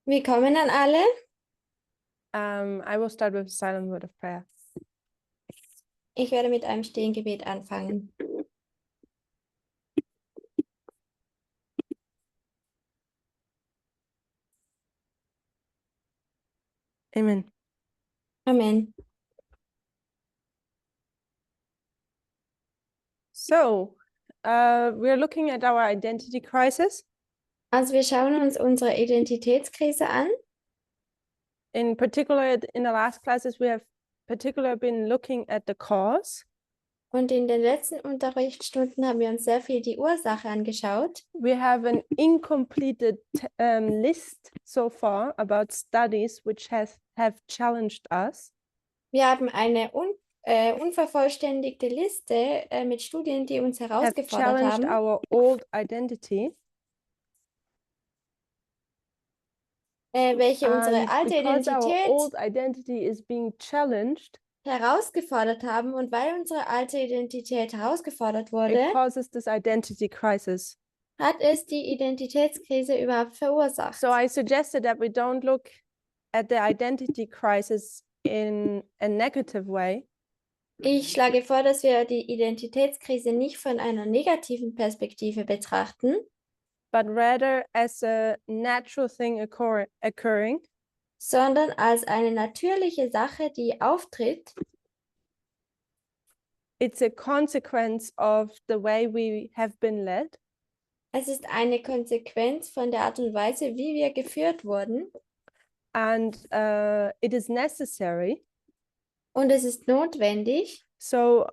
Willkommen an alle. I will start with a silent word of prayer. Ich werde mit einem Stehengebet anfangen. Amen. Amen. So, we're looking at our identity crisis. Also wir schauen uns unsere Identitätskrise an. In particular, in the last classes, we have particularly been looking at the cause. Und in den letzten Unterrichtsstunden haben wir uns sehr viel die Ursache angeschaut. We have an incompleted list so far about studies which have challenged us. Wir haben eine unvervollständigte Liste mit Studien, die uns Have herausgefordert challenged haben, our old identity. welche unsere And alte because our Identität old identity is being challenged, herausgefordert haben und weil unsere alte Identität herausgefordert wurde, it causes this identity crisis. hat es die Identitätskrise überhaupt verursacht. So I suggested that we don't look at the identity crisis in a negative way, Ich schlage vor, dass wir die Identitätskrise nicht von einer negativen Perspektive betrachten, but rather as a natural thing occurring, sondern als eine natürliche Sache, die auftritt. It's a consequence of the way we have been led. Es ist eine Konsequenz von der Art und Weise, wie wir geführt wurden. And it is necessary. Und es ist notwendig. So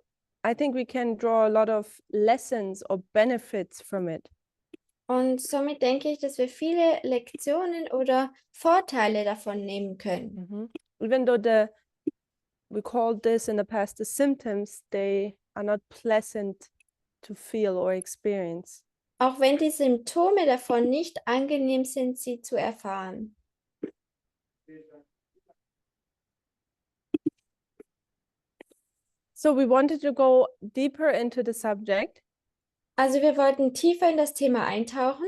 I think we can draw a lot of lessons or benefits from it. Und somit denke ich, dass wir viele Lektionen oder Vorteile davon nehmen können. Even though we called this in the past the symptoms, they are not pleasant to feel or experience. Auch wenn die Symptome davon nicht angenehm sind, sie zu erfahren. So we wanted to go deeper into the subject. Also wir wollten tiefer in das Thema eintauchen.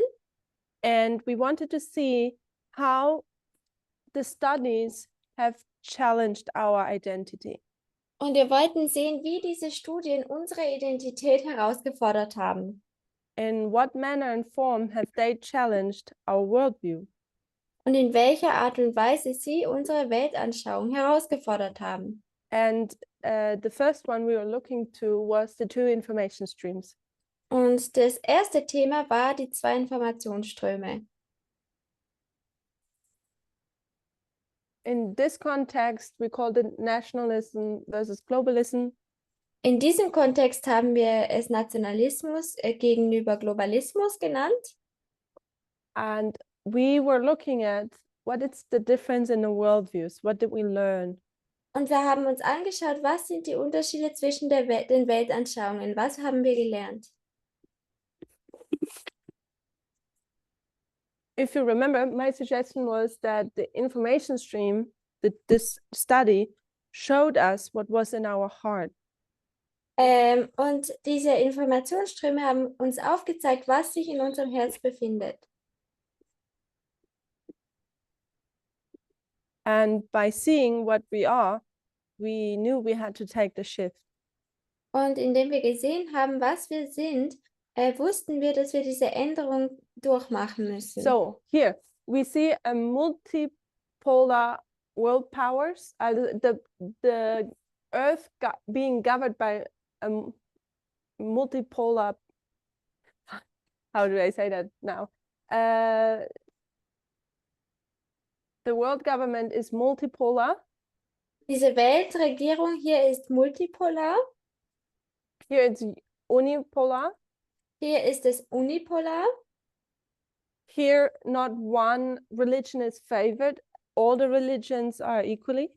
And we wanted to see how the studies have challenged our identity. Und wir wollten sehen, wie diese Studien unsere Identität herausgefordert haben. In what manner and form have they challenged our worldview? Und in welcher Art und Weise sie unsere Weltanschauung herausgefordert haben. And the first one we were looking to was the two information streams. Und das erste Thema war die zwei Informationsströme. In this context, we called it nationalism versus globalism. In diesem Kontext haben wir es Nationalismus gegenüber Globalismus genannt. And we were looking at what is the difference in the worldviews. What did we learn? Und wir haben uns angeschaut, was sind die Unterschiede zwischen den Weltanschauungen? Was haben wir gelernt? If you remember, my suggestion was that the information stream, this study, showed us what was in our heart. Und diese Informationsströme haben uns aufgezeigt, was sich in unserem Herz befindet. And by seeing what we are, we knew we had to take the shift. Und indem wir gesehen haben, was wir sind, wussten wir, dass wir diese Änderung durchmachen müssen. So here we see a multipolar world powers, the Earth being governed by a multipolar. How do I say that now? The world government is multipolar. Diese Weltregierung hier ist multipolar. Here it's unipolar. Hier ist es unipolar. Here, not one religion is favored. All the religions are equally.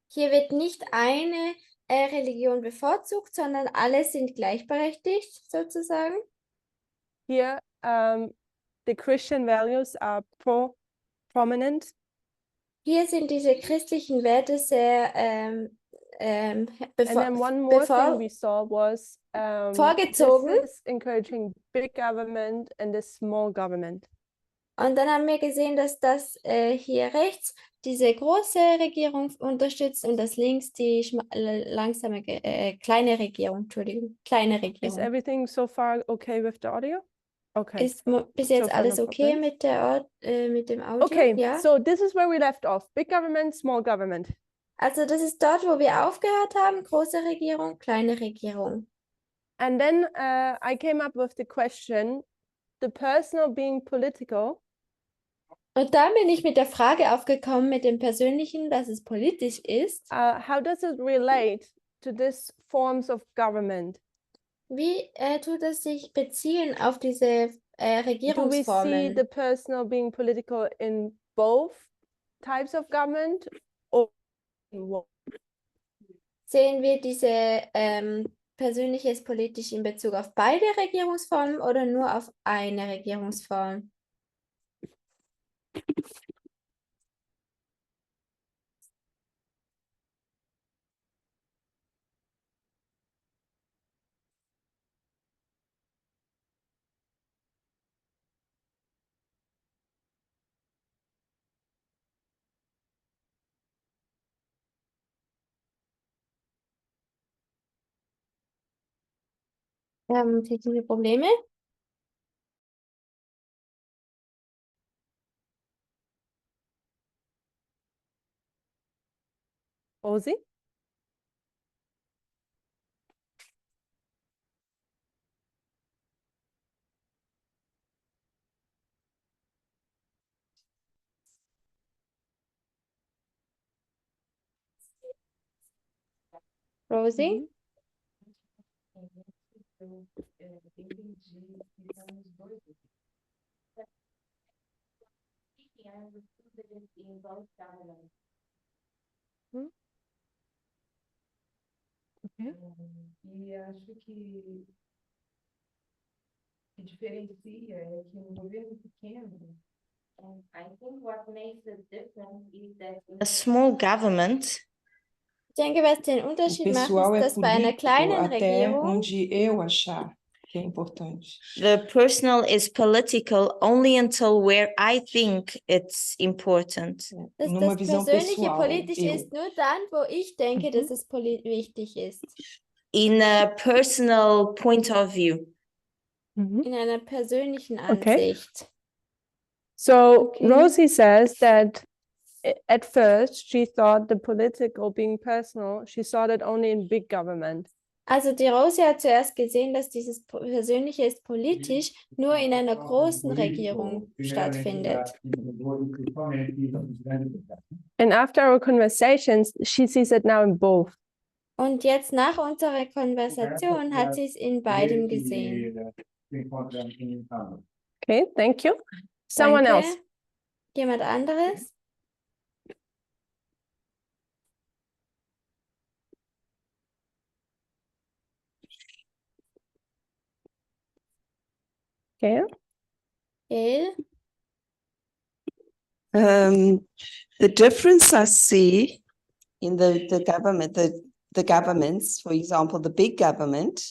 Hier wird nicht eine Religion bevorzugt, sondern alle sind gleichberechtigt, sozusagen. Here, the Christian values are prominent. Hier sind diese christlichen Werte sehr And then one more thing we saw was vorgezogen. this is encouraging big government and the small government. Und dann haben wir gesehen, dass das hier rechts diese große Regierung unterstützt und das links die langsame, kleine Regierung, Entschuldigung, kleine Is Regierung. everything so far okay with the audio? Okay. Ist bis jetzt So far alles no okay problem. mit dem Audio? Okay, Ja. so this is where we left off. Big government, small government. Also das ist dort, wo wir aufgehört haben, große Regierung, kleine Regierung. And then I came up with the question, the personal being political. Und dann bin ich mit der Frage aufgekommen, mit dem Persönlichen, dass es politisch ist. How does it relate to these forms of government? Wie tut es sich beziehen auf diese Do we see Regierungsformen? the personal being political in both types of government or in one? Sehen wir diese Persönliches politisch in Bezug auf beide Regierungsformen oder nur auf eine Regierungsform? Wir haben technische Probleme. Rosi? Rosie? Okay. E acho que diferencia é que no governo pequeno, I think what makes it different is that in a small government, Ich denke, was den o Unterschied macht, pessoal ist, é dass bei einer político kleinen até Regierung onde eu achar que é importante. the personal is political only until where I think it's important. dass Numa das visão Persönliche pessoal, politisch eu. ist, nur dann, wo ich denke, dass es wichtig ist. In a personal point of view. In einer persönlichen Okay. Ansicht. So Okay. Rosie says that at first she thought the political being personal, she saw that only in big government. Also die Rosi hat zuerst gesehen, dass dieses Persönliche ist politisch nur in einer großen Regierung stattfindet. And after our conversations, she sees it now in both. Und jetzt nach unserer Konversation hat sie es in beidem gesehen. Okay, thank you. Someone Danke. else. Jemand anderes? Okay. Gail? The difference I see in the government, the governments, for example, the big government,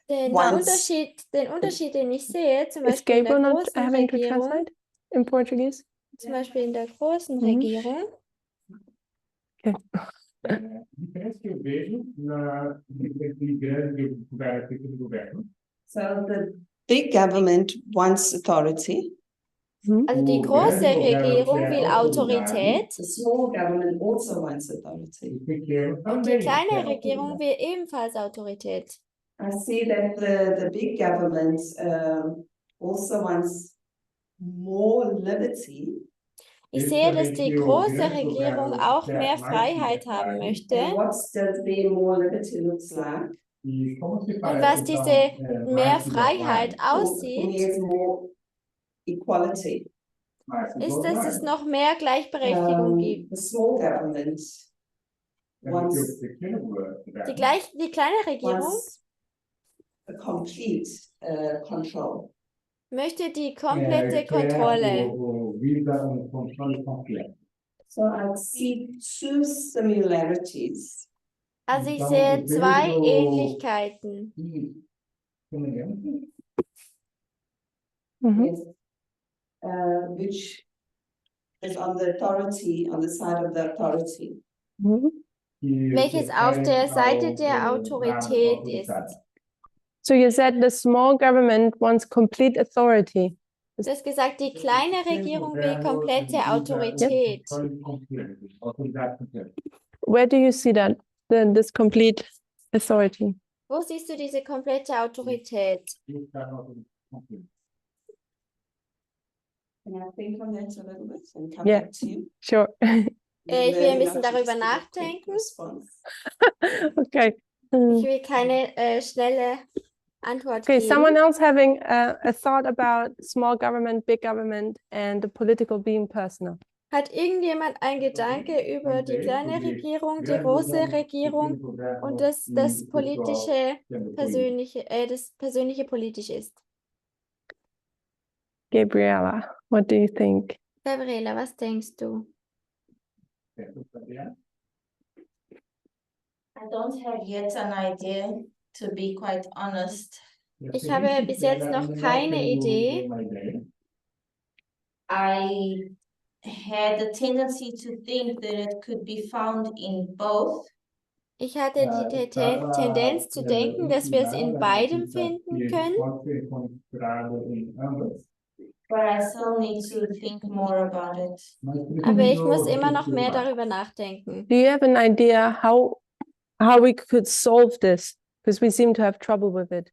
Den Unterschied, den ich sehe, zum Is Beispiel in der Gabriel not großen having to Regierung, translate in Portuguese? zum Beispiel in der großen Mhm. Regierung, A diferença que eu vejo na grande governo. so the big government wants authority. also die große Regierung will Autorität The small government also wants authority. O pequeno und die também kleine quer Regierung autoridade. will ebenfalls Autorität. I see that the big government also wants more liberty. Ich sehe, dass die große Regierung auch mehr Freiheit haben möchte. And what does their more liberty looks like? E como se Und faz was então, diese mehr mais Freiheit For me, aussieht, it's more equality. ist, dass es noch mehr Gleichberechtigung gibt. The small government wants o pequeno governo Die kleine Regierung wants a complete control. möchte die komplette quer Kontrolle. visa controle completo. So I see two similarities. Also ich Então, sehe eu zwei vejo Ähnlichkeiten. que semelhança Mhm. Yes. which is on the authority, on the side of the authority. Welches auf der Seite der Autorität ist. So you said the small government wants complete authority. Du hast gesagt, die kleine Regierung will komplette Autorität. Where do you see that, this complete authority? Wo siehst du diese komplette Autorität? Can I think on that a little bit and come Yeah. back to you? Sure. Ich will ein bisschen darüber nachdenken. Okay. Ich will keine schnelle Antwort Okay, someone geben. else having a thought about small government, big government, and the political being personal. Hat irgendjemand einen Gedanke über die kleine Regierung, die große Regierung und das politische, das persönliche politisch ist? Gabriela, what do you think? Gabriela, was denkst du? I don't have yet an idea, to be quite honest. Ich habe bis jetzt noch keine Idee. I had a tendency to think that it could be found in both, Ich hatte die Tendenz zu denken, dass wir es in beidem finden können, but I still need to think more about it. aber ich muss immer noch mehr darüber nachdenken. Do you have an idea how we could solve this? Because we seem to have trouble with it.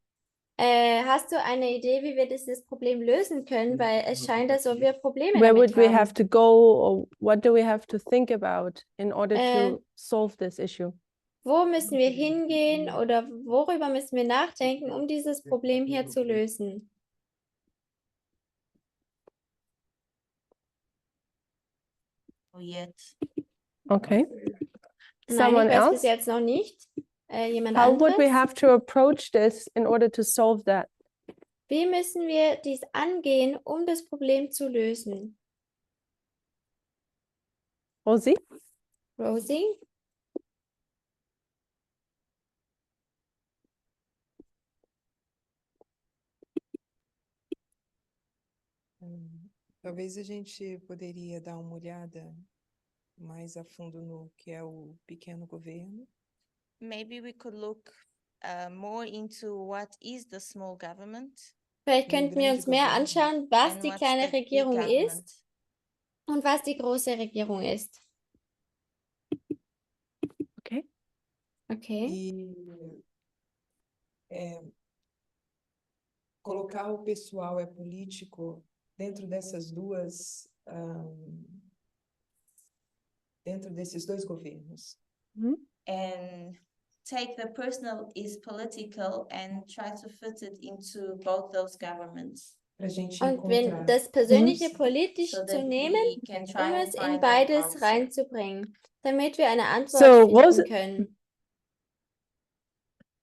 Hast du eine Idee, wie wir dieses Problem lösen können? Weil es scheint, als ob wir Probleme Where damit would we haben. have to go, or what do we have to think about in order to solve this issue? Wo müssen wir hingehen oder worüber müssen wir nachdenken, um dieses Problem hier zu lösen? Yet. Okay. Nein, Someone ich weiß bis else? jetzt noch nicht. Jemand How would we anderes? have to approach this in order to solve that? Wie müssen wir dies angehen, um das Problem zu lösen? Rosie? Rosie? Talvez a gente poderia dar uma olhada mais a fundo no que é o pequeno governo. Maybe we could look more into what is the small government Vielleicht könnten wir uns mehr anschauen, was and die what's kleine the big Regierung government. ist und was die große Regierung ist. Okay. Okay. E colocar o pessoal político dentro dessas duas, dentro desses dois governos. And take the personal is political and try to fit it into both those governments. Para a gente Und wenn encontrar. das persönliche politisch So zu that nehmen, we can try um and es in find an beides answer. reinzubringen, damit wir eine Antwort So, finden können.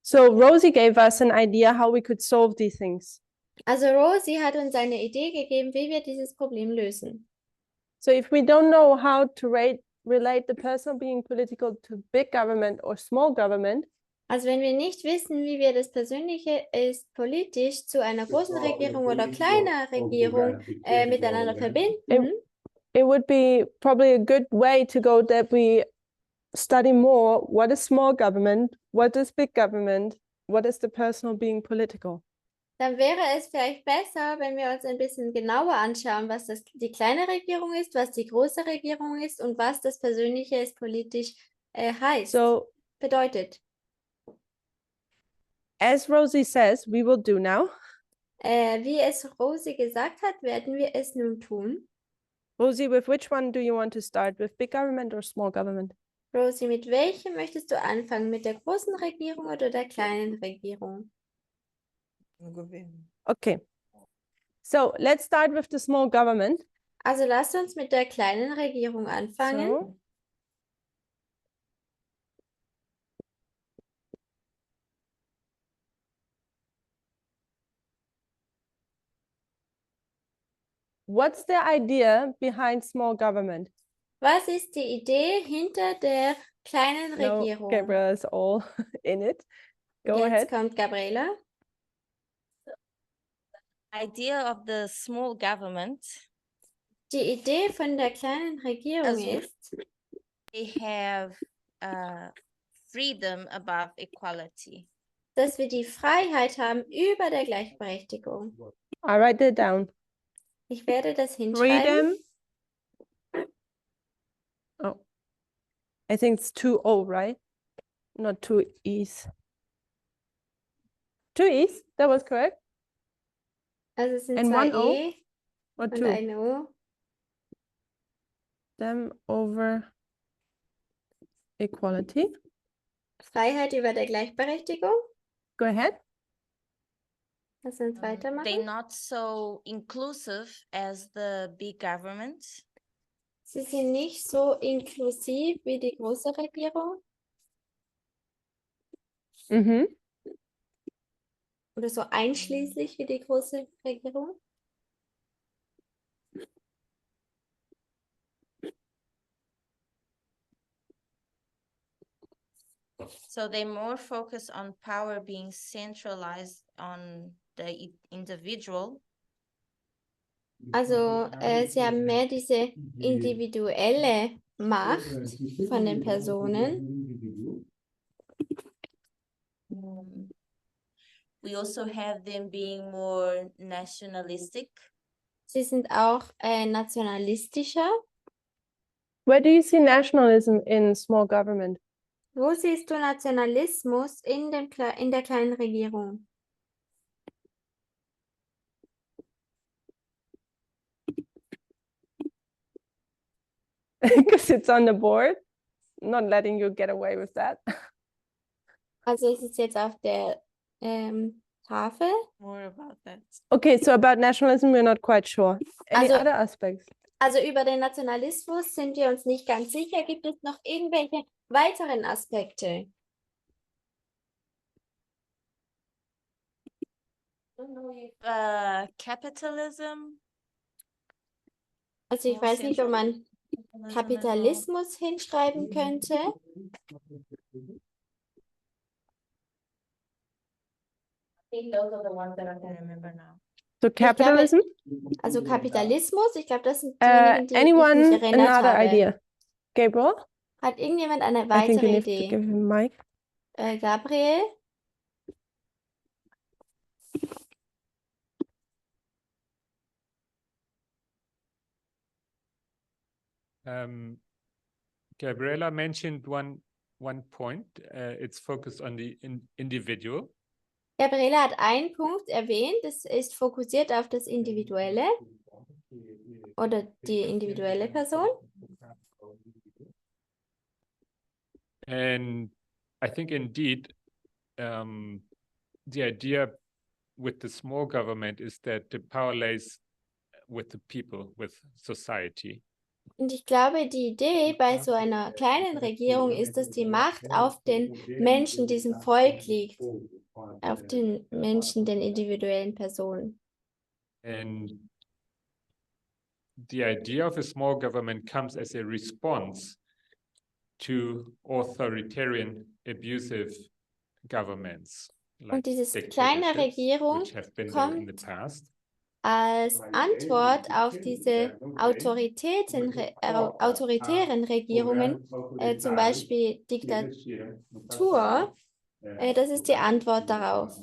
So Rosie gave us an idea how we could solve these things. Also Rosie hat uns eine Idee gegeben, wie wir dieses Problem lösen. So if we don't know how to relate the personal being political to big government or small government, Also wenn wir nicht wissen, wie wir das Persönliche ist politisch zu einer großen Regierung oder kleiner Regierung miteinander verbinden, it would be probably a good way to go that we study more what is small government, what is big government, what is the personal being political. dann wäre es vielleicht besser, wenn wir uns ein bisschen genauer anschauen, was die kleine Regierung ist, was die große Regierung ist und was das Persönliche ist politisch heißt, bedeutet. As Rosie says, we will do now. Wie es Rosie gesagt hat, werden wir es nun tun. Rosie, with which one do you want to start? With big government or small government? Rosie, mit welchem möchtest du anfangen? Mit der großen Regierung oder der kleinen Regierung? No governo. Okay. So let's start with the small government. Also lasst uns mit der kleinen Regierung anfangen. So, what's the idea behind small government? Was ist die Idee hinter der kleinen No, Regierung? Gabriela is all in it. Go Jetzt ahead. kommt Gabriela. Idea of the small government Die Idee von der kleinen Regierung Also- ist, they have freedom above equality. dass wir die Freiheit haben über der Gleichberechtigung. I write that down. Ich werde das hinschreiben. Freedom. Oh, I think it's 2 O, right? Not 2 E's. 2 E's, that was correct. Also es sind And 2 one O? E Or und 2? ein O. Them over equality. Freiheit über der Gleichberechtigung. Go ahead. Lass uns They're weitermachen. not so inclusive as the big government. Sie sind nicht so inklusiv wie die große Regierung Mhm. oder so einschließlich wie die große Regierung. So they more focus on power being centralized on the individual. Also sie haben mehr diese individuelle Macht von den Personen. We also have them being more nationalistic. Sie sind auch nationalistischer. Where do you see nationalism in small government? Wo siehst du Nationalismus in der kleinen Regierung? Because it's on the board, not letting you get away with that. Also es ist jetzt auf der Tafel. More about that. Okay, so about nationalism, we're not quite sure. Any Also- other aspects? Also über den Nationalismus sind wir uns nicht ganz sicher. Gibt es noch irgendwelche weiteren Aspekte? Don't know if capitalism. Also ich More weiß nicht, ob man centralism as well. Kapitalismus hinschreiben könnte. I think those are the ones that I can remember now. So capitalism? Also Kapitalismus, ich glaube, das sind diejenigen, die ich Anyone mich erinnert another habe. idea? Gabriel? Hat irgendjemand eine I think you weitere need to Idee? give him mic. Gabriel? Gabriela mentioned one point. It's focused on the individual. Gabriele hat einen Punkt erwähnt, es ist fokussiert auf das Individuelle oder die individuelle Person. And I think indeed, the idea with the small government is that the power lays with the people, with society. Und ich glaube, die Idee bei so einer kleinen Regierung ist, dass die Macht auf den Menschen, diesem Volk liegt, auf den Menschen, den individuellen Personen. And the idea of a small government comes as a response to authoritarian, abusive governments, like Und diese kleine dictatorships, Regierung which have been there in the kommt past. als Antwort auf diese autoritären Regierungen, zum Beispiel Diktatur, das ist die Antwort darauf.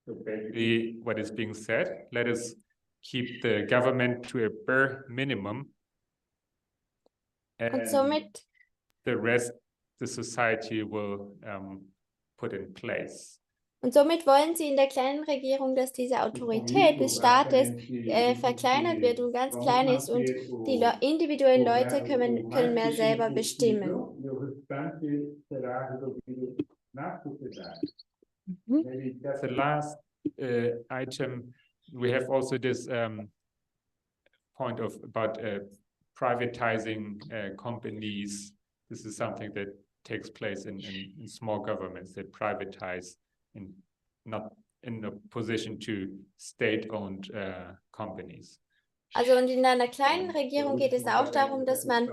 So basically, what is being said, let us keep the government to a bare minimum, Und and somit, the rest the society will put in place. und somit wollen sie in der kleinen Regierung, dass diese Autorität des Staates verkleinert wird und ganz klein ist und die individuellen Leute können mehr selber bestimmen. Maybe that's the last item. We have also this point of about privatizing companies. This is something that takes place in small governments that privatize in not in a position to state-owned companies. Also und in einer kleinen Regierung geht es auch darum, dass man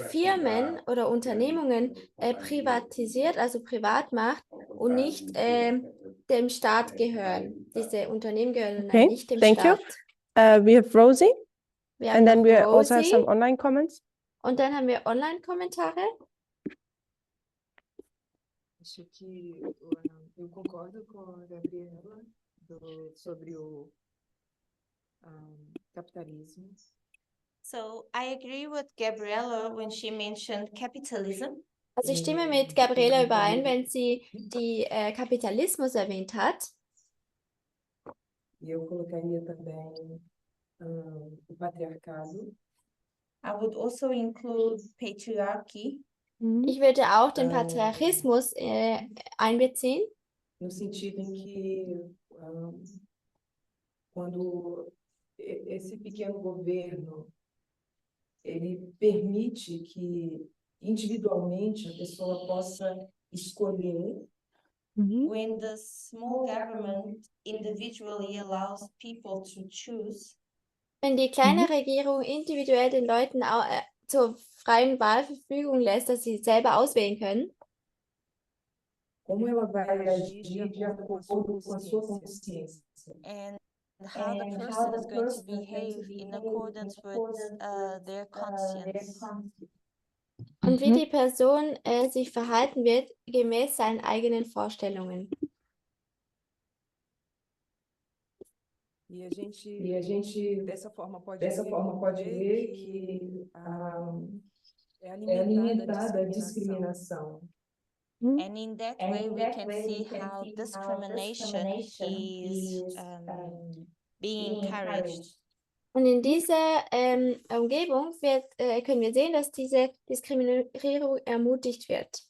Firmen oder Unternehmungen privatisiert, also privat macht und nicht dem Staat gehören. Diese Unternehmen gehören Okay, nicht dem thank you. Staat. We have Rosie, Wir and haben then noch we also have some Rosi online comments. und dann haben wir Online-Kommentare. Acho que eu concordo com a Gabriela sobre o capitalismo. So I agree with Gabriella when she mentioned capitalism. Also ich stimme mit Gabriela überein, wenn sie die Kapitalismus erwähnt hat. E eu colocaria também o patriarcado. I would also include patriarchy. Ich würde auch den Patriarchismus einbeziehen. No sentido em que quando esse pequeno governo ele permite que individualmente a pessoa possa escolher, When the small government individually allows people to choose, Wenn die kleine Regierung individuell den Leuten zur freien Wahl Verfügung lässt, dass sie selber auswählen können, como ela vai agir de acordo com a sua consciência. and how the person is going to behave in accordance with their conscience. und wie die Person sich verhalten wird, gemäß seinen eigenen Vorstellungen. E a gente dessa forma pode ver que é alimentada a discriminação. And in that way, we can see how discrimination is being encouraged. Und in dieser Umgebung können wir sehen, dass diese Diskriminierung ermutigt wird.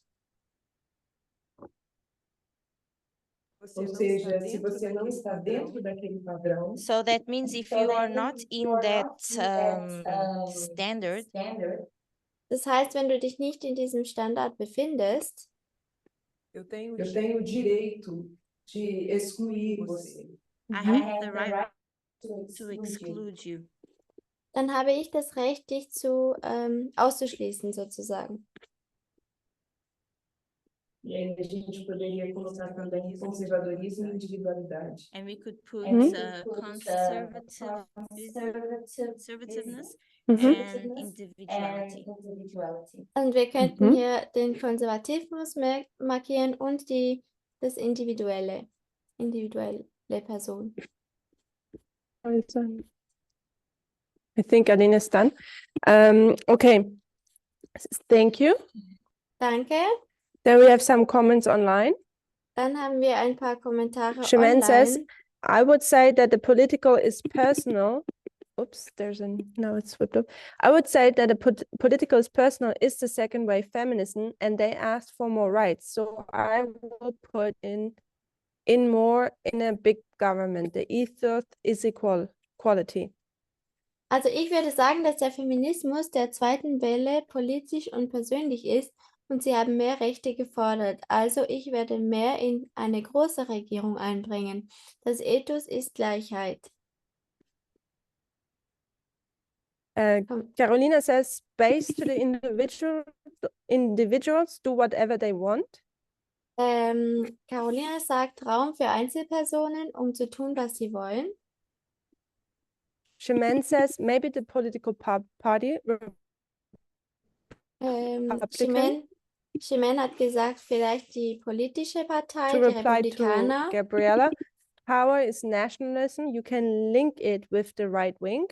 Ou seja, se você não está dentro daquele padrão, So that means if you are not in that standard, Das heißt, wenn du dich nicht in diesem Standard befindest, eu tenho o direito de excluir você. I have the right to exclude you. dann habe ich das Recht, dich auszuschließen, sozusagen. E aí a gente poderia colocar também conservadorismo e individualidade. And we could put conservativeness and individuality. Und wir könnten hier den Konservatismus markieren und das individuelle Person. I think Aline is done. Okay, thank you. Danke. Then we have some comments online. Dann haben wir ein paar Kommentare Shemin says, online. I would say that the political is personal. Oops, now it's flipped up. I would say that the political is personal is the second wave feminism, and they asked for more rights. So I will put in more in a big government. The ethos is equality. Also ich würde sagen, dass der Feminismus der zweiten Welle politisch und persönlich ist und sie haben mehr Rechte gefordert. Also ich werde mehr in eine große Regierung einbringen. Das Ethos ist Gleichheit. Carolina says, space to the individuals do whatever they want. Carolina sagt, Raum für Einzelpersonen, um zu tun, was sie wollen. Shemin says, maybe the political party. Shemin hat gesagt, vielleicht die politische Partei, To die reply to Republikaner. Gabriela, power is nationalism. You can link it with the right wing.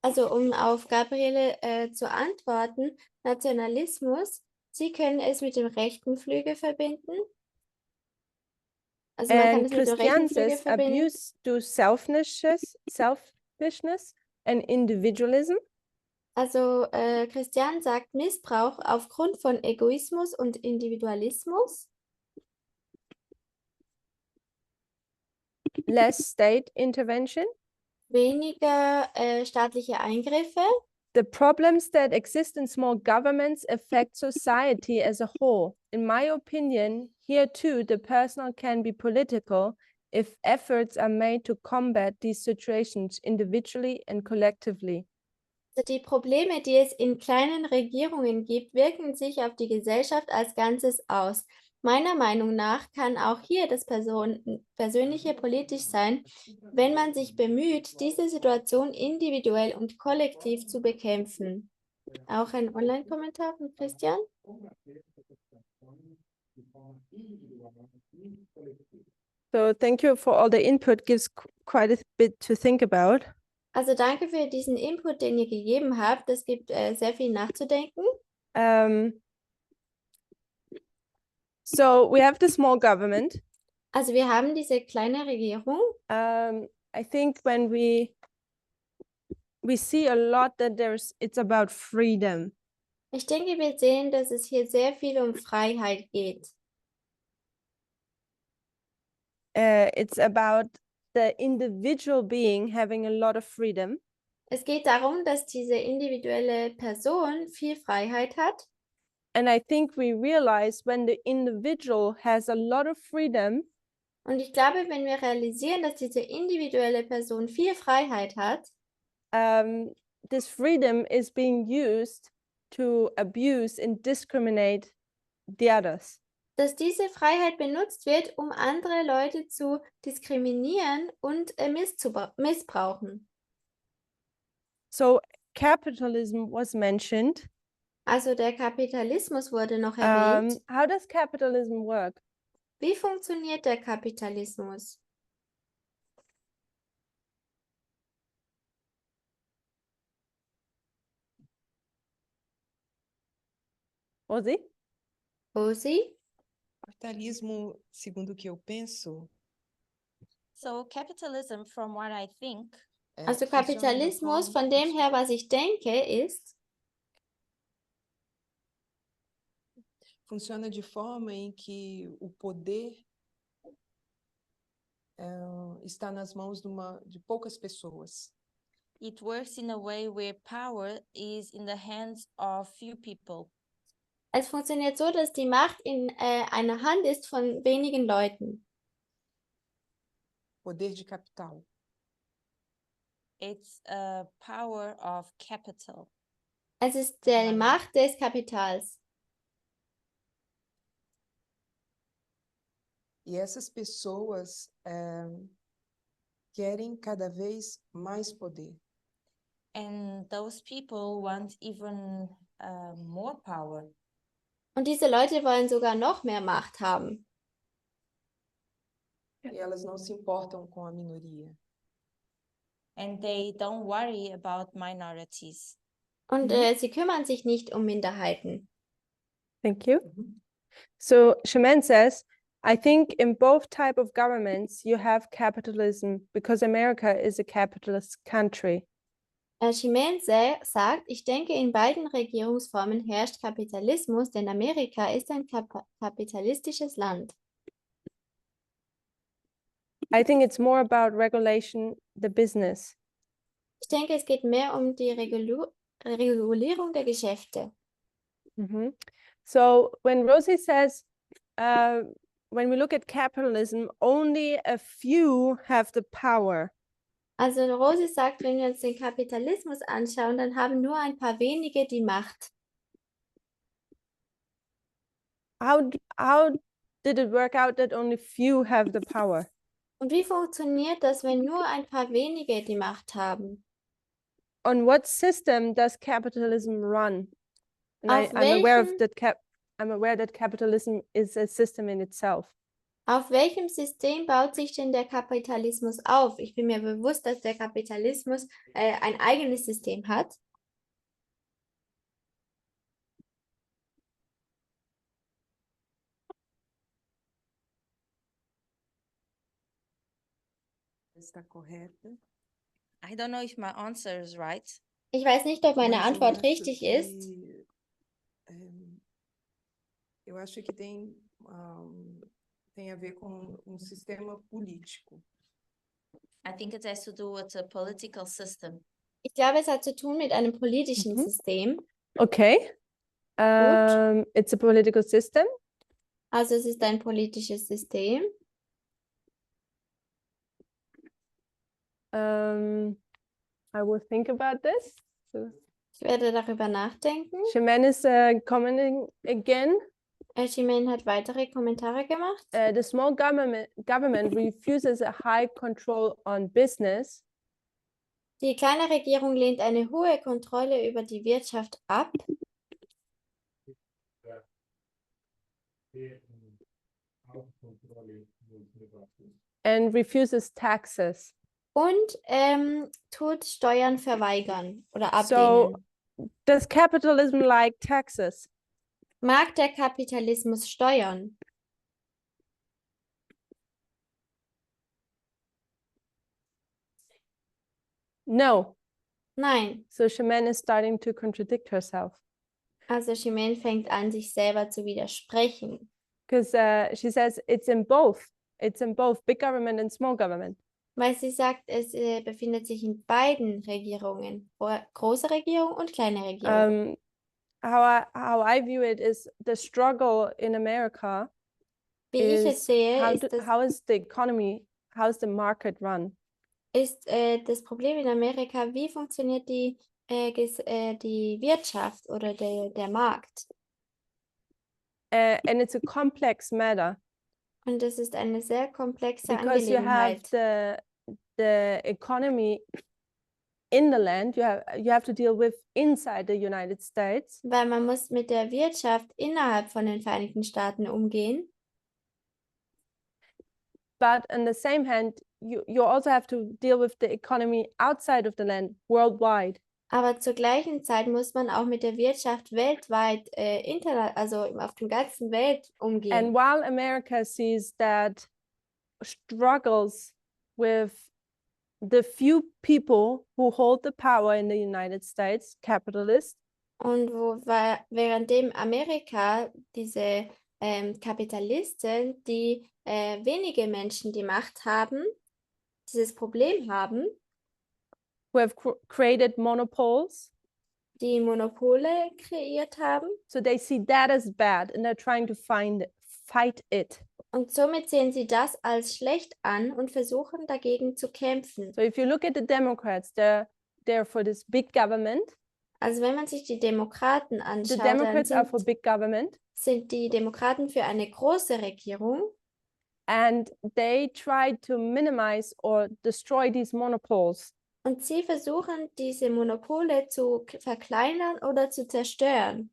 Also um auf Gabriele zu antworten, Nationalismus, Sie können es mit dem rechten Flügel verbinden. Also man kann And es mit dem Christian rechten Flügel says, verbinden. abuse to selfishness and individualism. Also Christian sagt Missbrauch aufgrund von Egoismus und Individualismus. Less state intervention. Weniger staatliche Eingriffe. The problems that exist in small governments affect society as a whole. In my opinion, here too, the personal can be political if efforts are made to combat these situations individually and collectively. Also die Probleme, die es in kleinen Regierungen gibt, wirken sich auf die Gesellschaft als Ganzes aus. Meiner Meinung nach kann auch hier das Persönliche politisch sein, wenn man sich bemüht, diese Situation individuell und kollektiv zu bekämpfen. Auch ein Online-Kommentar von Christian. So thank you for all the input. Gives quite a bit to think about. Also danke für diesen Input, den ihr gegeben habt. Es gibt sehr viel nachzudenken. So we have the small government. Also wir haben diese kleine Regierung. I think when we see a lot that it's about freedom. Ich denke, wir sehen, dass es hier sehr viel um Freiheit geht. It's about the individual being having a lot of freedom. Es geht darum, dass diese individuelle Person viel Freiheit hat. And I think we realize when the individual has a lot of freedom, Und ich glaube, wenn wir realisieren, dass diese individuelle Person viel Freiheit hat, this freedom is being used to abuse and discriminate the others. dass diese Freiheit benutzt wird, um andere Leute zu diskriminieren und missbrauchen. So capitalism was mentioned. Also der Kapitalismus wurde noch erwähnt. How does capitalism work? Wie funktioniert der Kapitalismus? Ozzy? Rosi? Capitalismo, segundo o que eu penso, So capitalism, from what I think, Also funciona da Kapitalismus, forma- von dem her, was ich denke, ist, funciona de forma em que o poder está nas mãos de poucas pessoas. it works in a way where power is in the hands of few people. es funktioniert so, dass die Macht in einer Hand ist von wenigen Leuten. Poder de capital. It's a power of capital. Es ist die Nein. Macht des Kapitals. E essas pessoas querem cada vez mais poder. And those people want even more power. Und diese Leute wollen sogar noch mehr Macht haben. E elas não se importam com a minoria. And they don't worry about minorities. Und sie kümmern sich nicht um Minderheiten. Thank you. So Shemin says, I think in both type of governments you have capitalism because America is a capitalist country. Chimense sagt, ich denke, in beiden Regierungsformen herrscht Kapitalismus, denn Amerika ist ein kapitalistisches Land. I think it's more about regulation, the business. Ich denke, es geht mehr um die Regulierung der Geschäfte. So when Rosie says, when we look at capitalism, only a few have the power. Also Rosi sagt, wenn wir uns den Kapitalismus anschauen, dann haben nur ein paar wenige die Macht. How did it work out that only few have the power? Und wie funktioniert das, wenn nur ein paar wenige die Macht haben? On what system does capitalism run? And Auf I'm aware of welchem- I'm aware that capitalism is a system in itself. Auf welchem System baut sich denn der Kapitalismus auf? Ich bin mir bewusst, dass der Kapitalismus ein eigenes System hat. Está correta? I don't know if my answer is right. Ich weiß nicht, ob meine Mas eu Antwort acho richtig que, ist. Eu acho que tem a ver com um sistema político. I think it has to do with a political system. Ich glaube, es hat zu tun mit einem politischen System. Okay. It's a political system. Also es ist ein politisches System. I will think about this. So, Ich werde darüber nachdenken. Shemin is commenting again. Jermaine hat weitere Kommentare gemacht. The small government refuses a high control on business. Die kleine Regierung lehnt eine hohe Kontrolle über die Wirtschaft ab And refuses taxes. und tut Steuern verweigern oder So ablehnen. does capitalism like taxes? Mag der Kapitalismus Steuern? No. Nein. So Shemin is starting to contradict herself. Also Jermaine fängt an, sich selber zu widersprechen. Because she says it's in both. It's in both big government and small government. Weil sie sagt, es befindet sich in beiden Regierungen. Große Regierung und kleine Regierung. How I view it is the struggle in America Wie ich es is sehe, ist das, how is the economy, how is the market run? ist das Problem in Amerika, wie funktioniert die Wirtschaft oder der Markt? And it's a complex matter Und das ist eine sehr komplexe because you have Angelegenheit. the economy in the land you have to deal with inside the United States. Weil man muss mit der Wirtschaft innerhalb von den Vereinigten Staaten umgehen. But on the same hand, you also have to deal with the economy outside of the land worldwide. Aber zur gleichen Zeit muss man auch mit der Wirtschaft weltweit, also auf der ganzen Welt umgehen. And while America sees that struggles with the few people who hold the power in the United States, capitalists, Und währenddem Amerika diese Kapitalisten, die wenige Menschen die Macht haben, dieses Problem haben, who have created monopoles. die Monopole kreiert haben. So they see that as bad and they're trying to fight it. Und somit sehen sie das als schlecht an und versuchen dagegen zu kämpfen. So if you look at the Democrats, they're for this big government. Also wenn man sich die Demokraten The anschaut, dann Democrats are for big government. sind die Demokraten für eine große Regierung. And they try to minimize or destroy these monopoles. Und sie versuchen, diese Monopole zu verkleinern oder zu zerstören.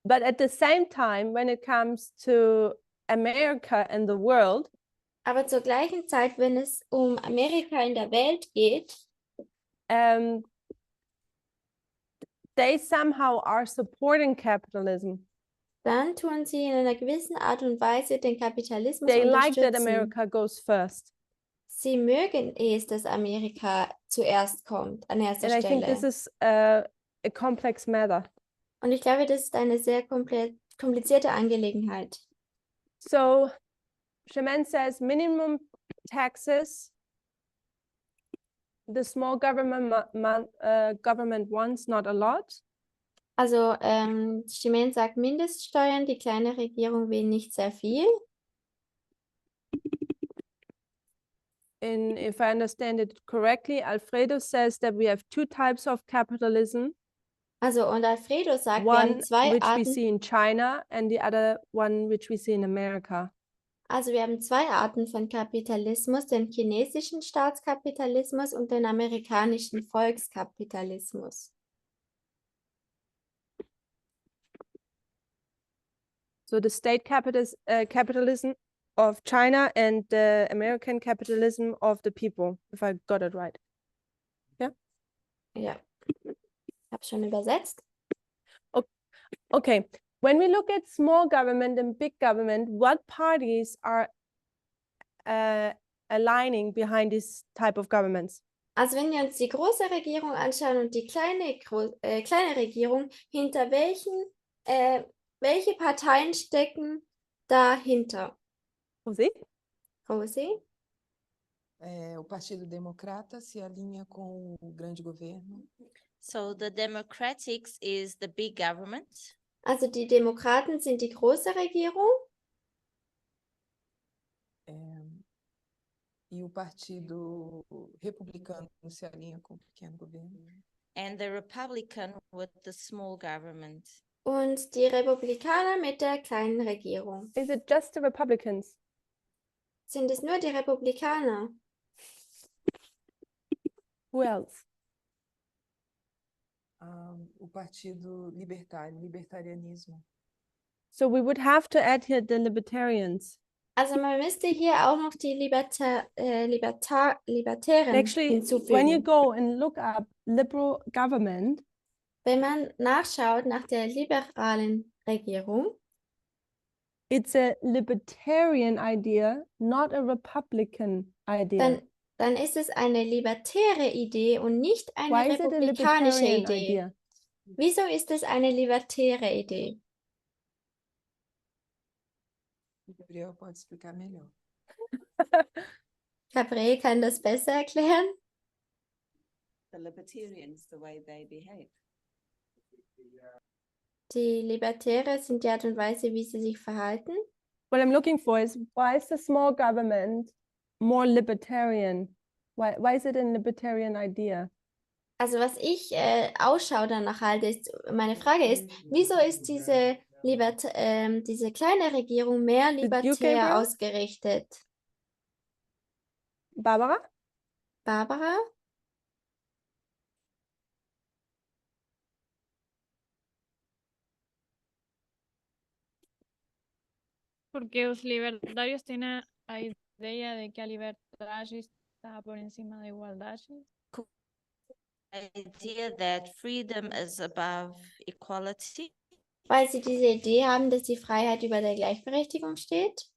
But at the same time, when it comes to America and the world, Aber zur gleichen Zeit, wenn es um Amerika in der Welt geht, they somehow are supporting capitalism. dann tun sie in einer gewissen Art und Weise den Kapitalismus They like that unterstützen. America goes first. Sie mögen es, dass Amerika zuerst kommt, an erster And I think Stelle. this is a complex matter. Und ich glaube, das ist eine sehr komplizierte Angelegenheit. So Shemin says minimum taxes. The small government wants not a lot. Also Jermaine sagt Mindeststeuern, die kleine Regierung will nicht sehr viel. If I understand it correctly, Alfredo says that we have two types of capitalism. Also und Alfredo sagt, wir haben One zwei which we Arten, see in China and the other one which we see in America. also wir haben zwei Arten von Kapitalismus, den chinesischen Staatskapitalismus und den amerikanischen Volkskapitalismus. So the state capitalism of China and the American capitalism of the people, if I got it right. Ja, ich habe schon übersetzt. Okay, when we look at small government and big government, what parties are aligning behind this type of governments? Also wenn wir uns die große Regierung anschauen und die kleine Regierung, hinter welche Parteien stecken dahinter? Rosi? Rosi? O Partido Democrata se alinha com o grande governo. So the Democrats is the big government. Also die Demokraten sind die große Regierung E o Partido Republicano se alinha com o pequeno governo. And the Republican with the small government. Und die Republikaner mit der kleinen Regierung. Is it just the Republicans? Sind es nur die Republikaner? Who else? O Partido Libertarianismo. So we would have to add here the libertarians. Also man müsste hier auch noch die Libertären Actually, when you hinzufügen. go and look up liberal government, Wenn man nachschaut nach der liberalen Regierung, it's a libertarian idea, not a Republican idea. dann ist es eine libertäre Idee und nicht eine Why is it a republikanische libertarian Idee. idea? Wieso ist es eine libertäre Idee? Gabriel pode explicar melhor. Gabriel kann das besser erklären. The libertarians, the way they behave. Die Libertäre sind die Art und Weise, wie sie sich verhalten. What I'm looking for is, why is the small government more libertarian? Why is it a libertarian idea? Also was ich Ausschau danach halte, ist, meine Frage ist, wieso ist diese kleine Regierung mehr you, libertär Gabriel? ausgerichtet? Barbara? Barbara? Porque os libertarios tienen a idea de que a liberdade está por encima da igualdade. Idea that freedom is above equality. Weil sie diese Idee haben, dass die Freiheit über der Gleichberechtigung steht?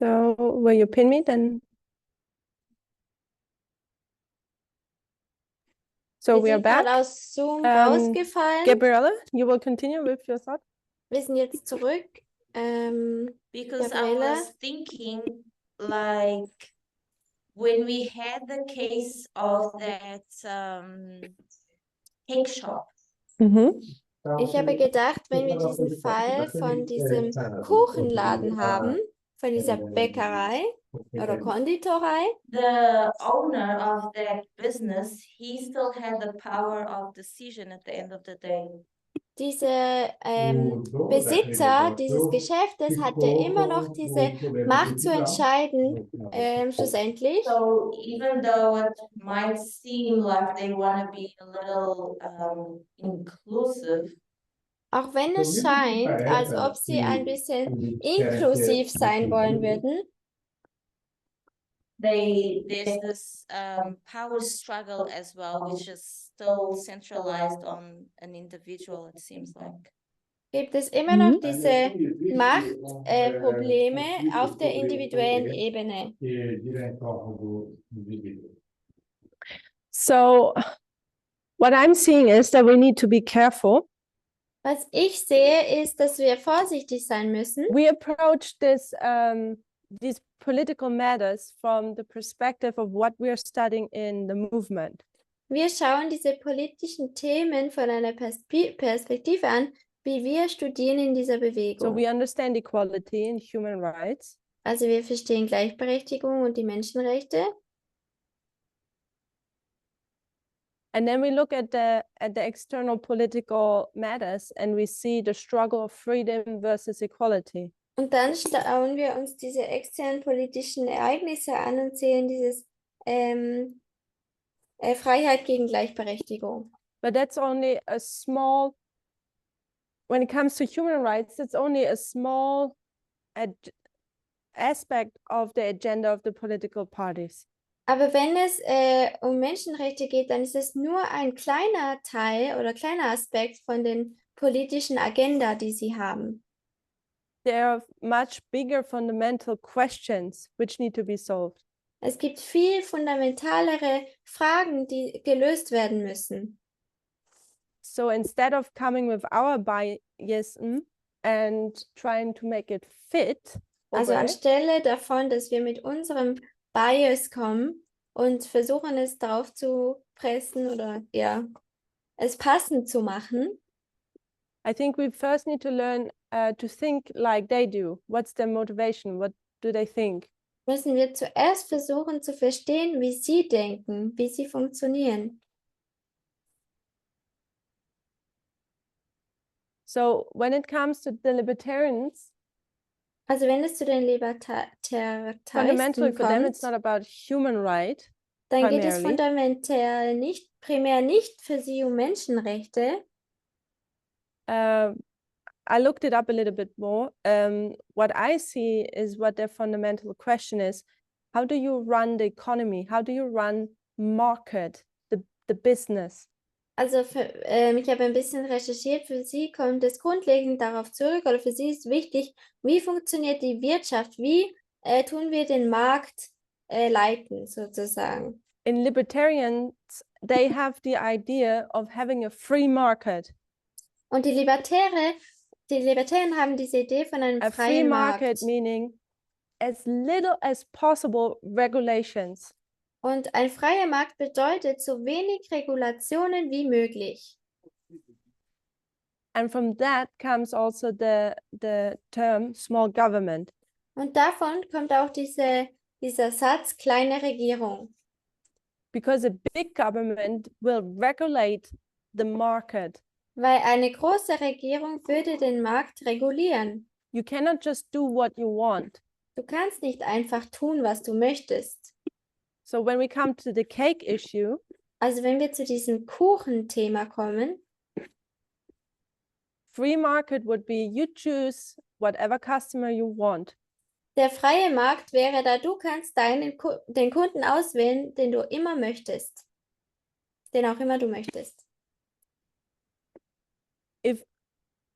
So will you pin me then? So we are sind gerade back. aus Zoom rausgefallen. Gabriella, you will continue with your thought? Wir sind jetzt zurück. Because I Gabriela? was thinking, like, when we had the case of that cake shop, Ich habe gedacht, wenn wir diesen Fall von diesem Kuchenladen haben, von dieser Bäckerei oder Konditorei, the owner of that business, he still had the power of decision at the end of the day. dieser Besitzer dieses Geschäftes hatte immer noch diese Macht zu entscheiden, schlussendlich. So even though it might seem like they want to be a little inclusive, Auch wenn es scheint, als ob sie ein bisschen inklusiv sein wollen würden, there's this power struggle as well, which is still centralized on an individual, it seems like. gibt es immer noch diese Machtprobleme auf der individuellen Ebene. So what I'm seeing is that we need to be careful. Was ich sehe, ist, dass wir vorsichtig sein müssen. We approach these political matters from the perspective of what we are studying in the movement. Wir schauen diese politischen Themen von einer Perspektive an, wie wir studieren in dieser So Bewegung. we understand equality and human rights. Also wir verstehen Gleichberechtigung und die Menschenrechte. And then we look at the external political matters and we see the struggle of freedom versus equality. Und dann schauen wir uns diese externen politischen Ereignisse an und sehen dieses Freiheit gegen Gleichberechtigung. But that's only a small, when it comes to human rights, it's only a small aspect of the agenda of the political parties. Aber wenn es um Menschenrechte geht, dann ist es nur ein kleiner Teil oder kleiner Aspekt von den politischen Agenda, die sie haben. There are much bigger fundamental questions which need to be solved. Es gibt viel fundamentalere Fragen, die gelöst werden müssen. So instead of coming with our biasm and trying to make it fit, Also okay, anstelle davon, dass wir mit unserem Bias kommen und versuchen es drauf zu pressen oder ja, es passend zu machen, I think we first need to learn to think like they do. What's their motivation? What do they think? müssen wir zuerst versuchen zu verstehen, wie sie denken, wie sie funktionieren. So when it comes to the libertarians, Also wenn es zu den fundamentally Libertaristen for them it's kommt, not about human right, dann geht es primarily. fundamental nicht, primär nicht für sie um Menschenrechte. I looked it up a little bit more. What I see is what their fundamental question is: how do you run the economy? How do you run market, the business? Also ich habe ein bisschen recherchiert, für sie kommt es grundlegend darauf zurück, oder für sie ist wichtig, wie funktioniert die Wirtschaft, wie tun wir den Markt leiten sozusagen. In libertarians, they have the idea of having a free market. Und die Libertären haben diese Idee von einem A free freien market Markt. meaning as little as possible regulations. Und ein freier Markt bedeutet so wenig Regulationen wie möglich. And from that comes also the term small government. Und davon kommt auch dieser Satz kleine Regierung. Because a big government will regulate the market. Weil eine große Regierung würde den Markt regulieren. You cannot just do what you want. Du kannst nicht einfach tun, was du möchtest. So when we come to the cake issue, Also wenn wir zu diesem Kuchenthema kommen, free market would be you choose whatever customer you want. der freie Markt wäre da, du kannst den Kunden auswählen, den du immer möchtest. Den auch immer du möchtest.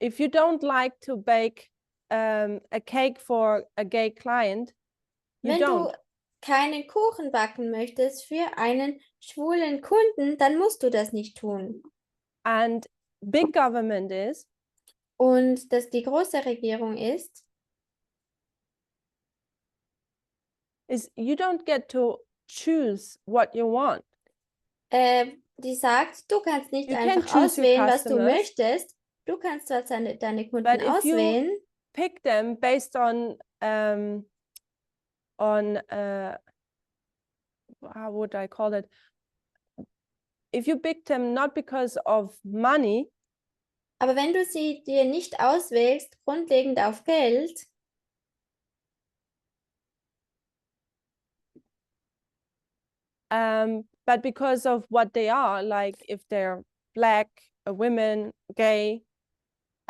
If you don't like to bake a cake for a gay client, you Wenn don't. du keinen Kuchen backen möchtest für einen schwulen Kunden, dann musst du das nicht tun. And big government is Und dass die große Regierung ist you don't get to choose what you want. die sagt, du kannst nicht You can einfach choose your auswählen, was du customers, möchtest. Du kannst zwar deine Kunden but if you auswählen, pick them based on how would I call it? If you pick them not because of money, aber wenn du sie dir nicht auswählst, grundlegend auf Geld, but because of what they are, like if they're black, women, gay,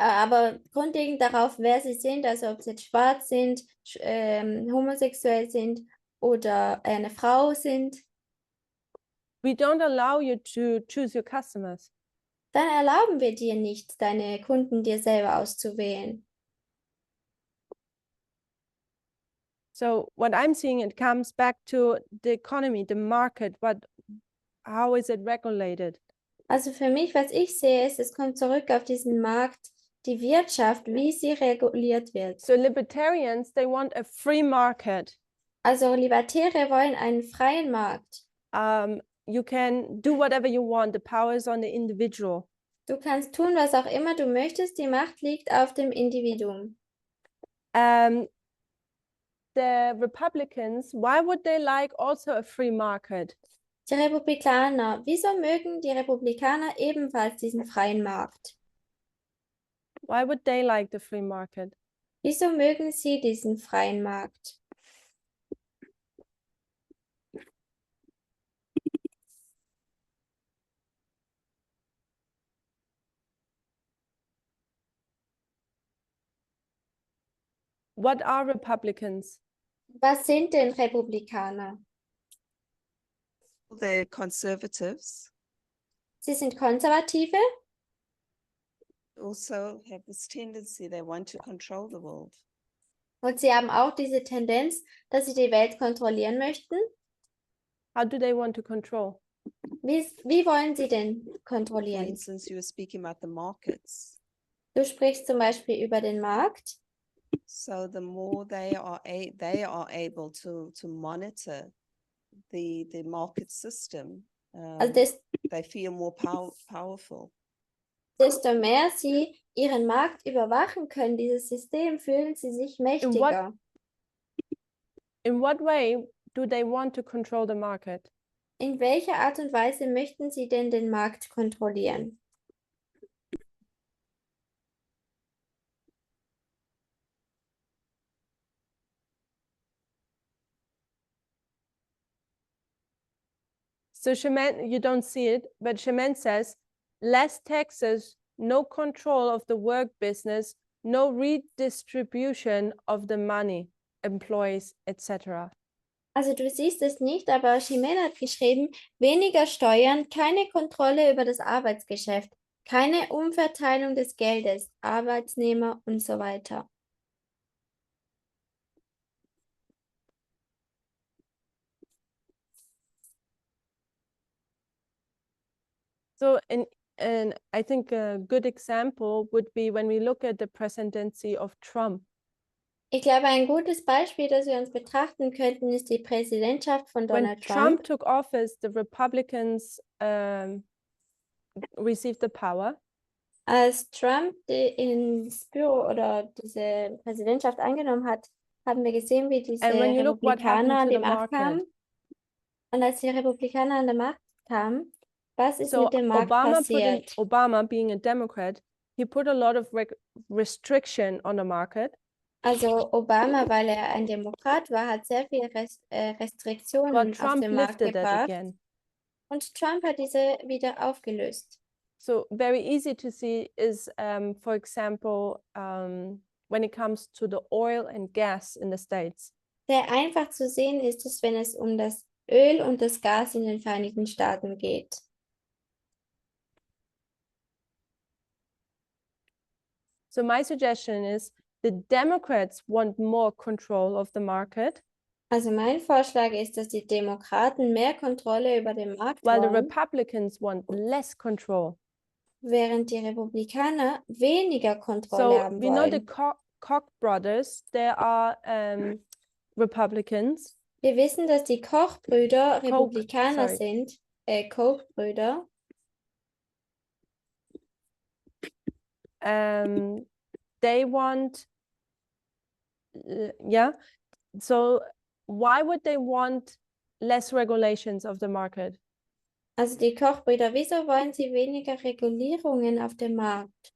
aber grundlegend darauf, wer sie sind, also ob sie jetzt schwarz sind, homosexuell sind oder eine Frau sind, we don't allow you to choose your customers. dann erlauben wir dir nicht, deine Kunden dir selber auszuwählen. So what I'm seeing, it comes back to the economy, the market, how is it regulated? Also für mich, was ich sehe, ist, es kommt zurück auf diesen Markt, die Wirtschaft, wie sie reguliert wird. So libertarians, they want a free market. Also Libertäre wollen einen freien Markt. You can do whatever you want. The power is on the individual. Du kannst tun, was auch immer du möchtest. Die Macht liegt auf dem Individuum. The Republicans, why would they like also a free market? Die Republikaner, wieso mögen die Republikaner ebenfalls diesen freien Markt? Why would they like the free market? Wieso mögen sie diesen freien Markt? What are Republicans? Was sind denn Republikaner? They're conservatives, Sie sind Konservative also have this tendency they want to control the world. und sie haben auch diese Tendenz, dass sie die Welt kontrollieren möchten. How do they want to control? Wie wollen Sie denn For kontrollieren? instance, you were speaking about the markets. Du sprichst zum Beispiel über den Markt. So the more they are able to monitor the market system, Also they feel more powerful. desto mehr sie ihren Markt überwachen können, dieses System, fühlen sie sich mächtiger. In what way do they want to control the market? In welcher Art und Weise möchten Sie denn den Markt kontrollieren? So Shemin, you don't see it, but Shemin says, less taxes, no control of the work business, no redistribution of the money, employees, etc. Also du siehst es nicht, aber Chimène hat geschrieben, weniger Steuern, keine Kontrolle über das Arbeitsgeschäft, keine Umverteilung des Geldes, Arbeitnehmer und so weiter. So and I think a good example would be when we look at the presidency of Trump. Ich glaube, ein gutes Beispiel, das wir uns betrachten könnten, ist die Präsidentschaft von When Donald Trump Trump. took office, the Republicans received the power. Als Trump ins Büro oder diese Präsidentschaft angenommen hat, haben wir gesehen, wie diese And when you look what happened Republikaner an to die the Macht market. kamen. Und als die Republikaner an die Macht kamen, was ist So mit dem Markt passiert? Obama being a Democrat, he put a lot of restriction on the market. Also Obama, weil er ein Demokrat war, hat sehr viele Restriktionen But auf Trump den Markt lifted that gebracht. again. Und Trump hat diese wieder aufgelöst. So very easy to see is, for example, when it comes to the oil and gas in the States. Sehr einfach zu sehen ist es, wenn es um das Öl und das Gas in den Vereinigten Staaten geht. So my suggestion is the Democrats want more control of the market, Also mein Vorschlag ist, dass die Demokraten mehr Kontrolle über den Markt while the wollen, Republicans want less control. während die Republikaner weniger Kontrolle So haben we know the wollen. Koch brothers, they are Republicans. Wir wissen, dass die Koch-Brüder Republikaner sorry. sind, Koch-Brüder. They want, yeah. So why would they want less regulations of the market? Also die Koch-Brüder, wieso wollen sie weniger Regulierungen auf dem Markt?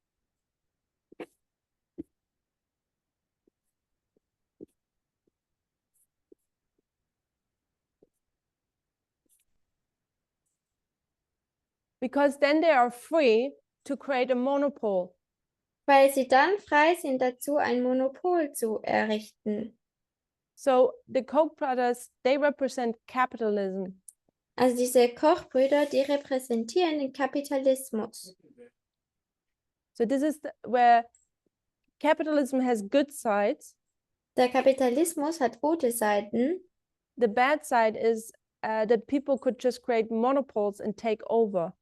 Because then they are free to create a monopoly. Weil sie dann frei sind dazu, ein Monopol zu errichten. So the Koch brothers, they represent capitalism. Also diese Koch-Brüder, die repräsentieren den Kapitalismus. So this is where capitalism has good sides. Der Kapitalismus hat gute Seiten. The bad side is that people could just create monopoles and take over.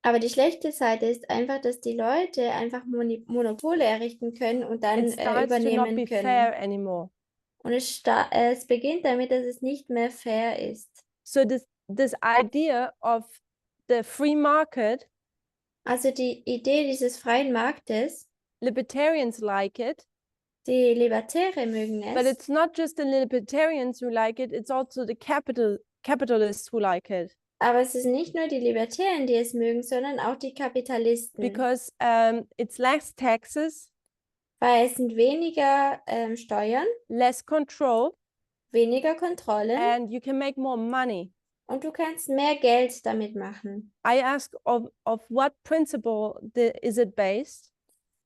Aber die schlechte Seite ist einfach, dass die Leute einfach Monopole errichten können und dann It starts to not übernehmen be können. fair anymore. Und es beginnt damit, dass es nicht mehr fair ist. So this idea of the free market, Also die Idee dieses freien Marktes, libertarians like it, die Libertäre mögen but es, it's not just the libertarians who like it, it's also the capitalists who like it. aber es sind nicht nur die Libertären, die es mögen, sondern auch die Kapitalisten. Because it's less taxes, Weil es sind weniger Steuern, less control, weniger Kontrollen and you can make more money. und du kannst mehr Geld damit machen. I ask of what principle is it based?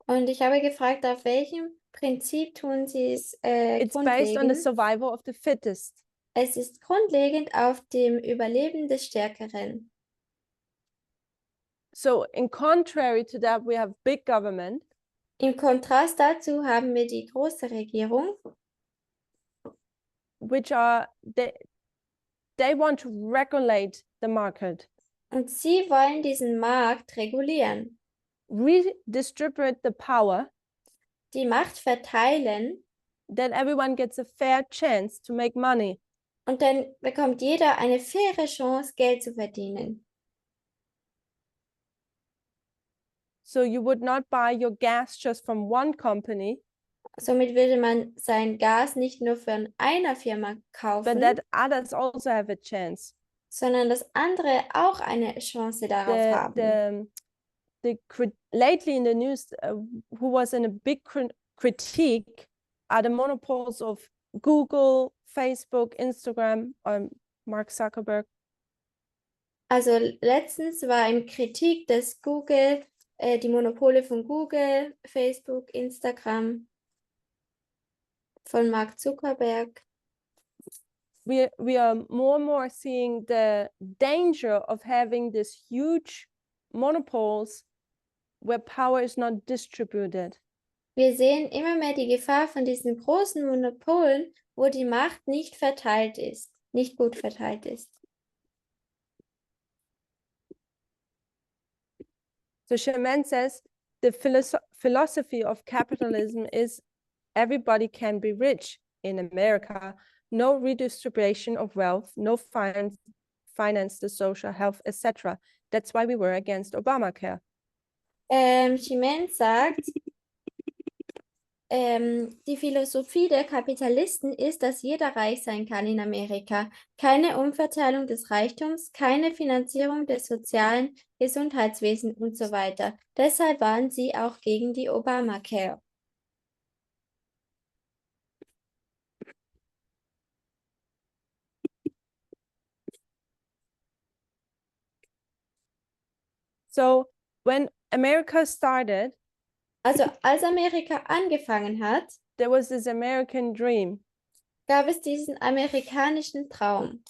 Und ich habe gefragt, auf welchem Prinzip tun sie es It's based on the grundlegend? survival of the fittest. Es ist grundlegend auf dem Überleben des Stärkeren. So in contrary to that, we have big government, Im Kontrast dazu haben wir die große Regierung, which are they want to regulate the market. Und sie wollen diesen Markt regulieren, redistribute the power, die Macht verteilen, that everyone gets a fair chance to make money. und dann bekommt jeder eine faire Chance, Geld zu verdienen. So you would not buy your gas just from one company, Somit würde man sein Gas nicht nur von einer Firma but kaufen, that others also have a chance. sondern dass andere auch eine Chance darauf haben. Lately in the news, who was in a big critique are the monopols of Google, Facebook, Instagram, Mark Zuckerberg. Also letztens war im Kritik, dass Google, die Monopole von Google, Facebook, Instagram, von Mark Zuckerberg. We are more and more seeing the danger of having these huge monopols where power is not distributed. Wir sehen immer mehr die Gefahr von diesen großen Monopolen, wo die Macht nicht verteilt ist, nicht gut verteilt ist. So Sherman says the philosophy of capitalism is everybody can be rich in America, no redistribution of wealth, no finance the social health, etc. That's why we were against Obamacare. Sherman sagt, die Philosophie der Kapitalisten ist, dass jeder reich sein kann in Amerika. Keine Umverteilung des Reichtums, keine Finanzierung des sozialen Gesundheitswesens und so weiter. Deshalb waren sie auch gegen die Obamacare. So when America started, Also als Amerika angefangen hat, there was this American dream. gab es diesen amerikanischen Traum.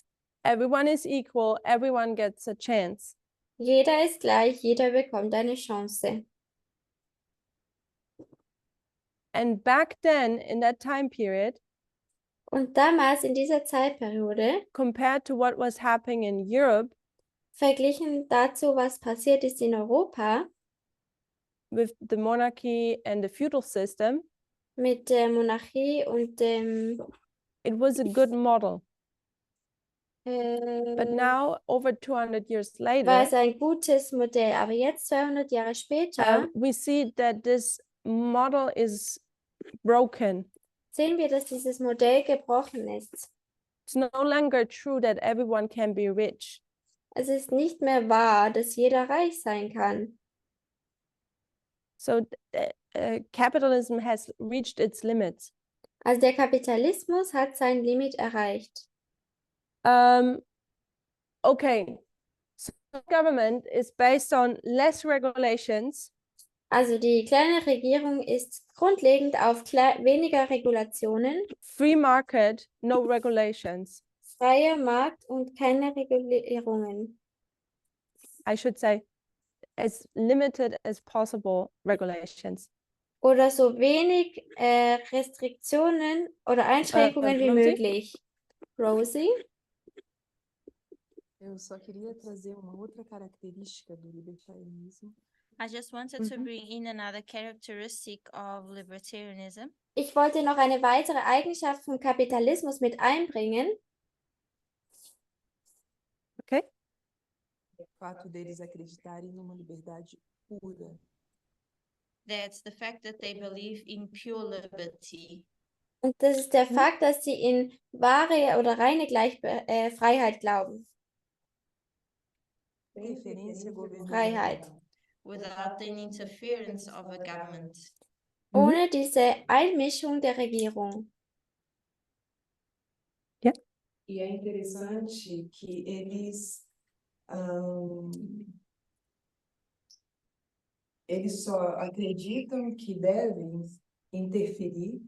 Everyone is equal, everyone gets a chance. Jeder ist gleich, jeder bekommt eine Chance. And back then, in that time period, Und damals in dieser Zeitperiode, compared to what was happening in Europe, verglichen dazu, was passiert ist in Europa, with the monarchy and the feudal system, mit der Monarchie und dem it was a good model. But now, over 200 years war later, es ein gutes Modell. Aber jetzt, 200 Jahre später, we see that this model is broken. sehen wir, dass dieses Modell gebrochen ist. It's no longer true that everyone can be rich. Es ist nicht mehr wahr, dass jeder reich sein kann. So capitalism has reached its limits. Also der Kapitalismus hat sein Limit erreicht. Okay, so government is based on less regulations. Also die kleine Regierung ist grundlegend auf weniger Regulationen, Free market, no regulations. freier Markt und keine Regulierungen. I should say, as limited as possible regulations. Oder so wenig Restriktionen oder Einschränkungen wie Rosie? möglich. Rosie? Eu só queria trazer uma outra característica do libertarianismo. I just wanted to bring in another characteristic of libertarianism. Ich wollte noch eine weitere Eigenschaft vom Kapitalismus mit einbringen. Okay. O fato deles acreditarem numa liberdade pura. That's the fact that they believe in pure liberty. Und das ist der Fakt, dass sie in wahre oder reine Freiheit glauben. Preferência governamental. Freiheit. Without the interference of a government. Ohne diese Einmischung der Regierung. E é interessante que eles só acreditam que devem interferir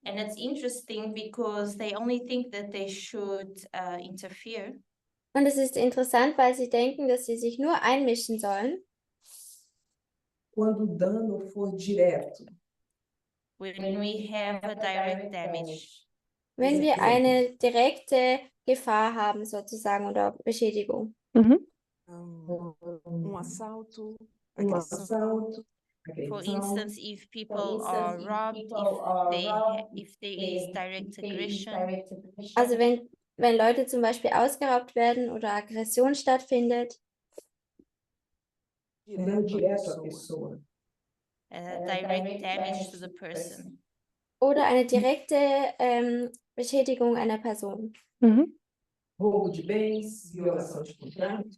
And it's interesting because they only think that they should interfere Und es ist interessant, weil sie denken, dass sie sich nur einmischen sollen, quando o dano for direto. when we have a direct damage. wenn wir eine direkte Gefahr haben, sozusagen, oder Beschädigung. assalto, agressão. For instance, if people are robbed, if there is direct aggression. Also wenn Leute zum Beispiel ausgeraubt werden oder Aggression stattfindet. Direto à pessoa. Direct damage to the person. Oder eine direkte Beschädigung einer Person. Roubo de bens, violação de contrato.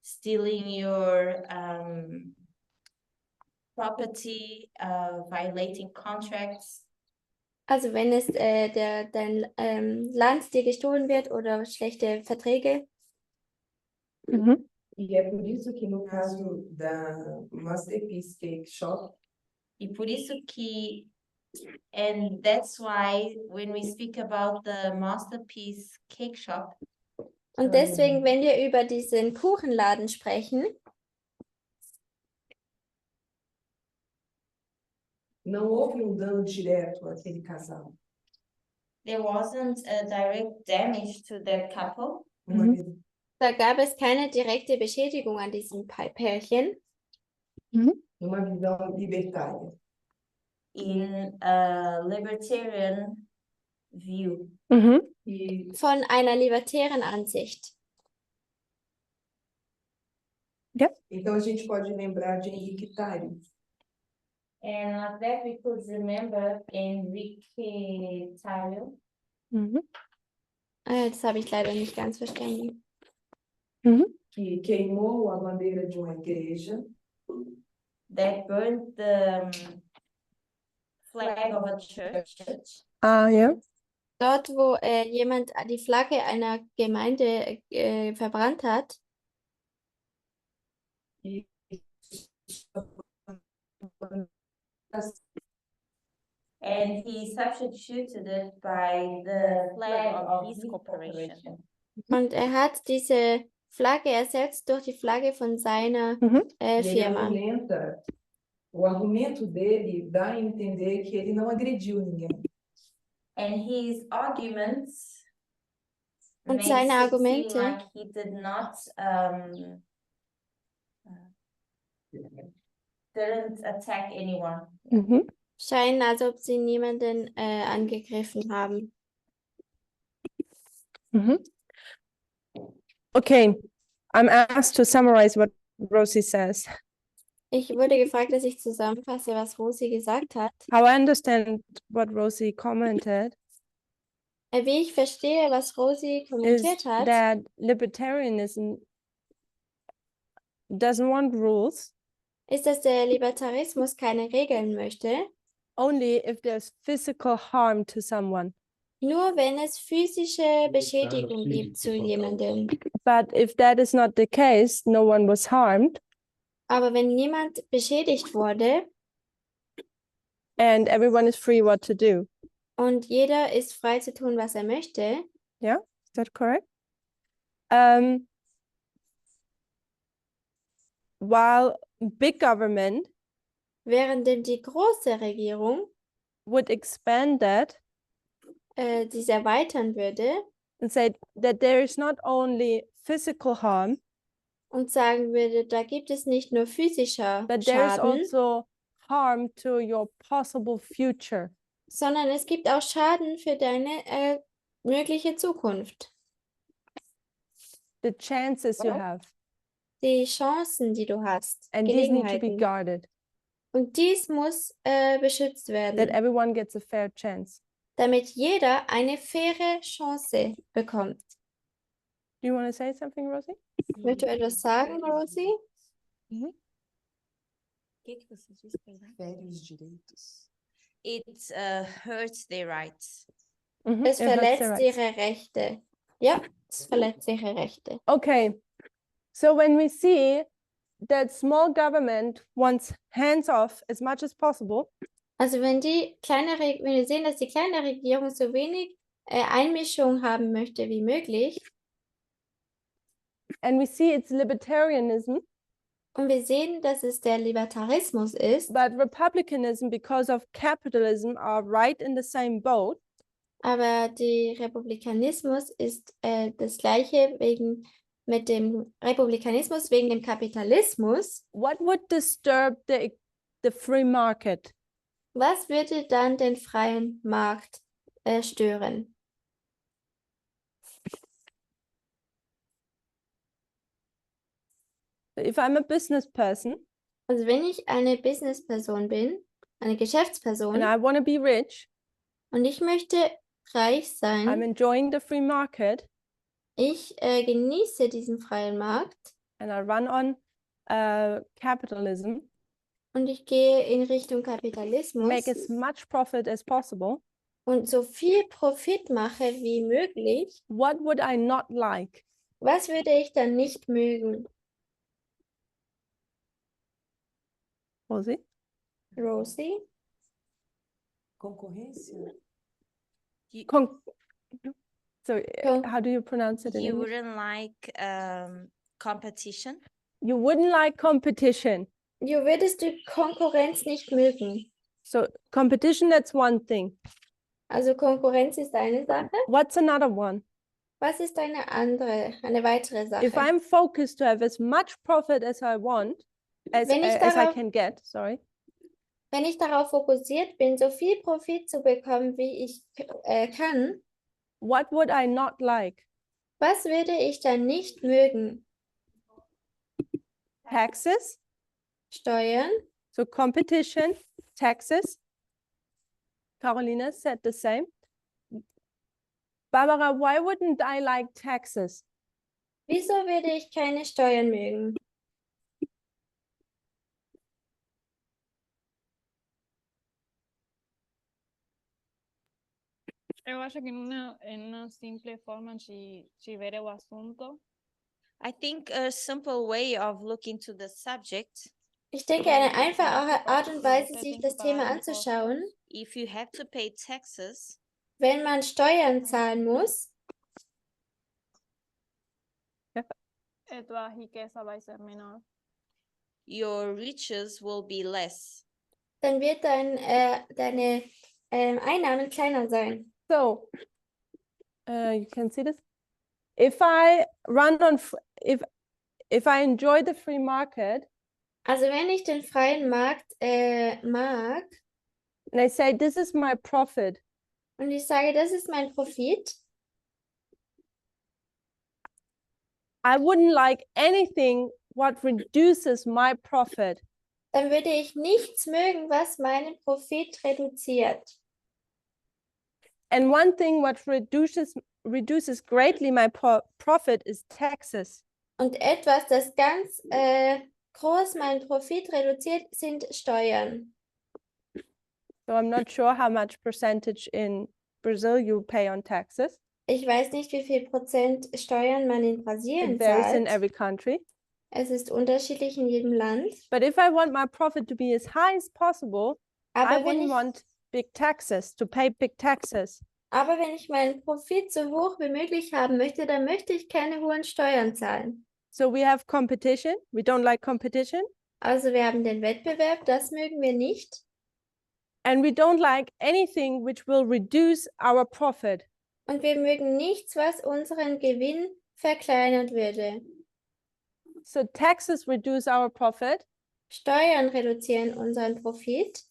Stealing your property, violating contracts. Also wenn es dein Land dir gestohlen wird oder schlechte Verträge. E é por isso que no caso da Masterpiece Cake Shop, E por isso que, and that's why when we speak about the Masterpiece Cake Shop, Und deswegen, wenn wir über diesen Kuchenladen sprechen, não houve dano direto àquele casal. there wasn't a direct damage to that couple. da gab es keine direkte Beschädigung an diesem Pärchen. Uma visão libertária. In a libertarian view. Von einer libertären Ansicht. Então a gente pode lembrar de Henrique Thayer. And like that we could remember Enrique Tario. Das habe ich leider nicht ganz verstanden. Que queimou a bandeira de uma igreja. That burned the flag of a church. Yeah. Dort, wo jemand die Flagge einer Gemeinde verbrannt hat. And he substituted it by the flag of his corporation. Und er hat diese Flagge ersetzt durch die Flagge von seiner Firma. O argumento dele dá a entender que ele não agrediu ninguém. And his arguments Und seine Argumente like he did not didn't attack anyone. scheinen, als ob sie niemanden angegriffen haben. Okay, I'm asked to summarize what Rosie says. Ich wurde gefragt, dass ich zusammenfasse, was Rosi gesagt hat. How I understand what Rosie commented Wie ich verstehe, was Rosi is kommentiert hat, that libertarianism doesn't want rules, ist, dass der Libertarismus keine Regeln möchte, only if there's physical harm to someone. nur wenn es physische Beschädigung gibt zu jemandem. But if that is not the case, no one was harmed, Aber wenn niemand beschädigt wurde and everyone is free what to do. und jeder ist frei zu tun, was er möchte, Is that correct? While big government während die große Regierung would expand that dies erweitern würde and say that there is not only physical harm, und sagen würde, da gibt es nicht nur physischer but there is Schaden, also harm to your possible future. sondern es gibt auch Schaden für deine mögliche Zukunft. The chances you have, Die Chancen, die du hast, and these need to be Gelegenheiten. guarded, Und dies muss beschützt that werden, everyone gets a fair chance. damit jeder eine faire Chance bekommt. Do you want to say something, Rosie? Willst du etwas sagen, Rosie? Fere os direitos. It hurts their rights. Es It hurts their verletzt rights. ihre Rechte. Ja, es verletzt ihre Rechte. Okay, so when we see that small government wants hands off as much as possible, Also wenn wir sehen, dass die kleine Regierung so wenig Einmischung haben möchte wie möglich, and we see it's libertarianism, und wir sehen, dass es der Libertarismus ist, but republicanism, because of capitalism, are right in the same boat, aber der Republikanismus ist das Gleiche mit dem Republikanismus wegen dem Kapitalismus, what would disturb the free market? was würde dann den freien Markt stören? If I'm a business person Also wenn ich eine Businessperson bin, eine Geschäftsperson, and I want to be rich, und ich möchte reich I'm sein, enjoying the free market, ich genieße diesen freien Markt and I run on capitalism, und ich gehe in Richtung make Kapitalismus as much profit as possible, und so viel Profit mache wie möglich, what would I not like? was würde ich dann nicht mögen, Rosie? Rosie? Concorrência? So Con- how do you pronounce it in You English? wouldn't like competition? You wouldn't like competition. Du würdest die Konkurrenz nicht mögen. So competition, that's one thing. Also Konkurrenz ist eine Sache. What's another one? Was ist eine weitere If Sache? I'm focused to have as much profit as I want, as Wenn ich I darauf- can get, sorry, Wenn ich darauf fokussiert bin, so viel Profit zu bekommen, wie ich kann, what would I not like? was würde ich dann nicht mögen? Taxes, Steuern? so competition, taxes. Carolina said the same. Barbara, why wouldn't I like taxes? Wieso würde ich keine Steuern mögen? Eu acho que em uma simple forma de ver o assunto, I think a simple way of looking to the subject, Ich denke, eine einfache Art und Weise, sich das Thema anzuschauen, if you have to pay taxes, wenn man Steuern zahlen muss, tua riqueza vai ser menor. your riches will be less. dann wird deine Einnahmen kleiner sein. So, you can see this. If I run on, if I enjoy the free market, Also wenn ich den freien Markt mag and I say this is my profit, und ich sage, das ist mein Profit, I wouldn't like anything what reduces my profit. dann würde ich nichts mögen, was meinen Profit reduziert. And one thing what reduces greatly my profit is taxes. Und etwas, das ganz groß meinen Profit reduziert, sind Steuern. So I'm not sure how much percentage in Brazil you pay on taxes. Ich weiß nicht, wie viel Prozent Steuern man in Brasilien It varies in zahlt. every country. Es ist unterschiedlich in jedem Land. But if I want my profit to be as high as possible, I Aber wenn wouldn't ich, want big taxes, to pay big taxes. aber wenn ich meinen Profit so hoch wie möglich haben möchte, dann möchte ich keine hohen Steuern zahlen. So we have competition. We don't like competition. Also wir haben den Wettbewerb, das mögen wir nicht. And we don't like anything which will reduce our profit. Und wir mögen nichts, was unseren Gewinn verkleinern würde. So taxes reduce our profit. Steuern reduzieren unseren Profit.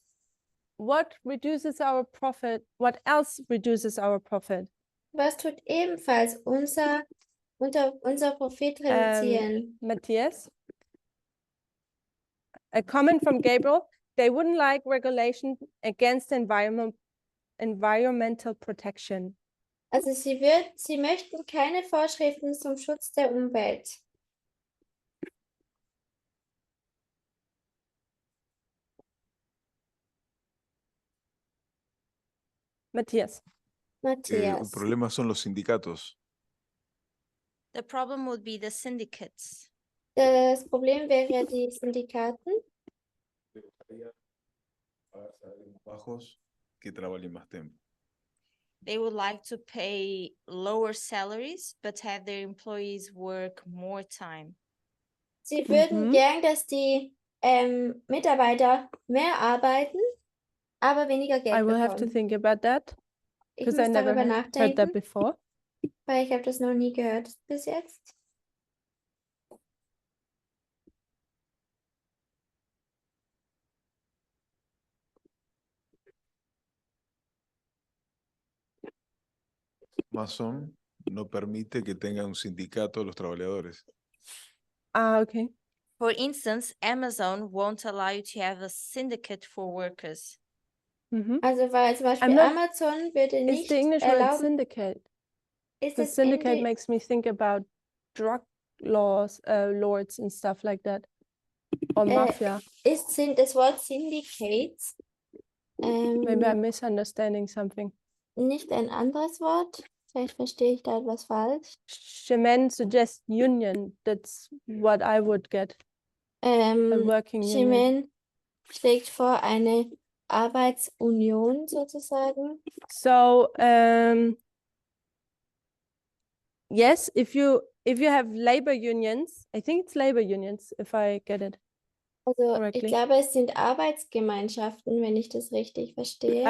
What reduces our profit? What else reduces our profit? Was tut ebenfalls unser Profit reduzieren? Matthias? A comment from Gabriel. They wouldn't like regulation against environmental protection. Also sie möchten keine Vorschriften zum Schutz der Umwelt. Matthias? El Matthias. problema son los sindicatos. The problem would be the syndicates. Das Problem wäre die Syndikaten. Bajos que trabajen más tiempo. They would like to pay lower salaries, but have their employees work more time. Sie würden gern, dass die Mitarbeiter mehr arbeiten, aber weniger Geld I will have to bekommen. think about that Ich because I muss never darüber heard that nachdenken, before. weil ich habe das noch nie gehört bis jetzt. Amazon no permite que tenga un sindicato los trabajadores. Ah, okay. For instance, Amazon won't allow you to have a syndicate for workers. Mhm. Also weil zum Beispiel not- Amazon würde It's nicht the English word erlauben, syndicate. ist Because das syndicate Ende, makes me think about drug laws, lords and stuff like that. Or mafia. sind das Wort Syndicates Maybe I'm misunderstanding something. nicht ein anderes Wort? Vielleicht verstehe ich da etwas falsch. Shemen suggests union. That's what I would get. A working union. Shemen schlägt vor eine Arbeitsunion sozusagen. So yes, if you have labor unions, I think it's labor unions, if I get it Also correctly. ich glaube, es sind Arbeitsgemeinschaften, wenn ich das richtig verstehe.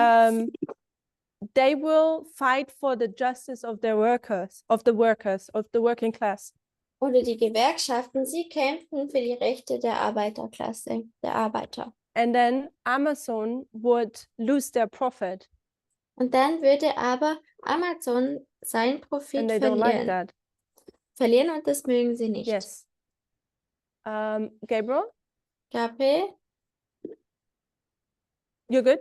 They will fight for the justice of their workers, of the working class. Oder die Gewerkschaften, sie kämpfen für die Rechte der Arbeiterklasse, der Arbeiter. And then Amazon would lose their profit. Und dann würde aber Amazon seinen Profit And they don't like verlieren. that. Verlieren und das mögen sie nicht. Yes. Gabriel, Gabriel? you're good?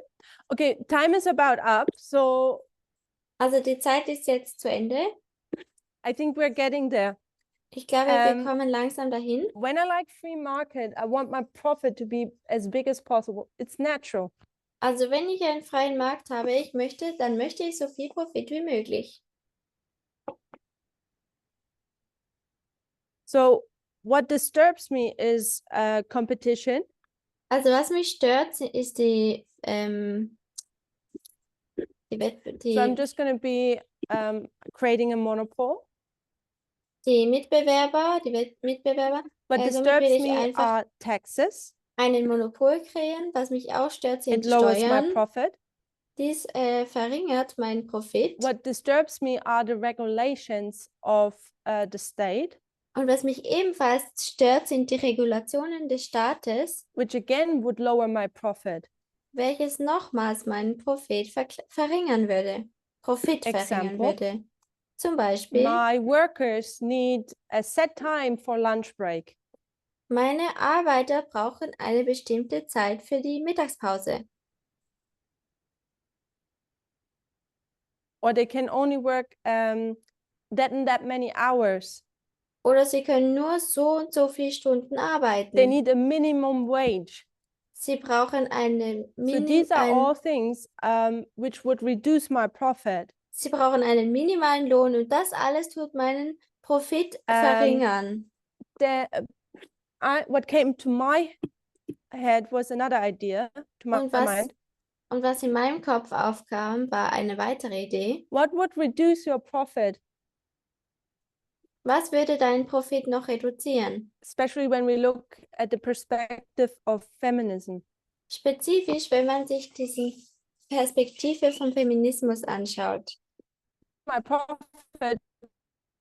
Okay, time is about up. So Also die Zeit ist jetzt zu Ende. I think we're getting there. Ich glaube, wir kommen langsam dahin. When I like free market, I want my profit to be as big as possible. It's natural. Also wenn ich einen freien Markt habe, dann möchte ich so viel Profit wie möglich. So what disturbs me is competition. Also was mich stört, ist So I'm just going to be creating a monopoly. die Mitbewerber, die Mitbewerber. What Somit disturbs will ich me einfach are taxes. einen Monopol kreieren. Was mich auch stört, sind It lowers my Steuern. profit. Dies verringert meinen Profit. What disturbs me are the regulations of the state. Und was mich ebenfalls stört, sind die Regulationen des Staates, Which again would lower my profit. welches nochmals meinen Profit verringern würde. Profit verringern Example. würde. Zum Beispiel, My workers need a set time for lunch break. meine Arbeiter brauchen eine bestimmte Zeit für die Mittagspause. Or they can only work that and that many hours. Oder sie können nur so und so viele Stunden They arbeiten. need a minimum wage. Sie brauchen So these are all things which would reduce my profit. Sie brauchen einen minimalen Lohn und das alles tut meinen Profit verringern. What came to my head was another idea, to my mind. Und was in meinem Kopf aufkam, war eine weitere Idee. What would reduce your profit? Was würde deinen Profit noch reduzieren? Especially when we look at the perspective of feminism. Spezifisch, wenn man sich diese Perspektive vom Feminismus anschaut. My profit,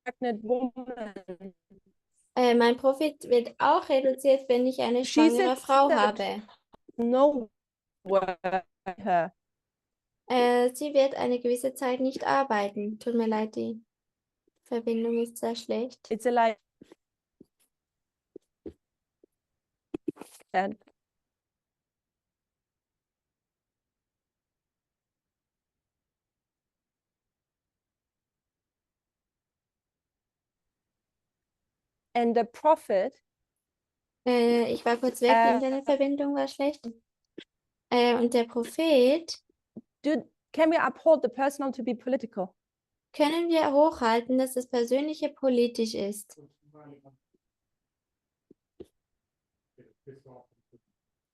pregnant woman. Mein Profit wird auch reduziert, wenn ich eine schwangere Frau habe. No. Sie wird eine gewisse Zeit nicht arbeiten. Tut mir leid, die Verbindung ist sehr schlecht. It's a lie. And the profit. Ich war kurz weg, die Internetverbindung war schlecht. Und der Profit. Can we uphold the personal to be political? Können wir hochhalten, dass das Persönliche politisch ist?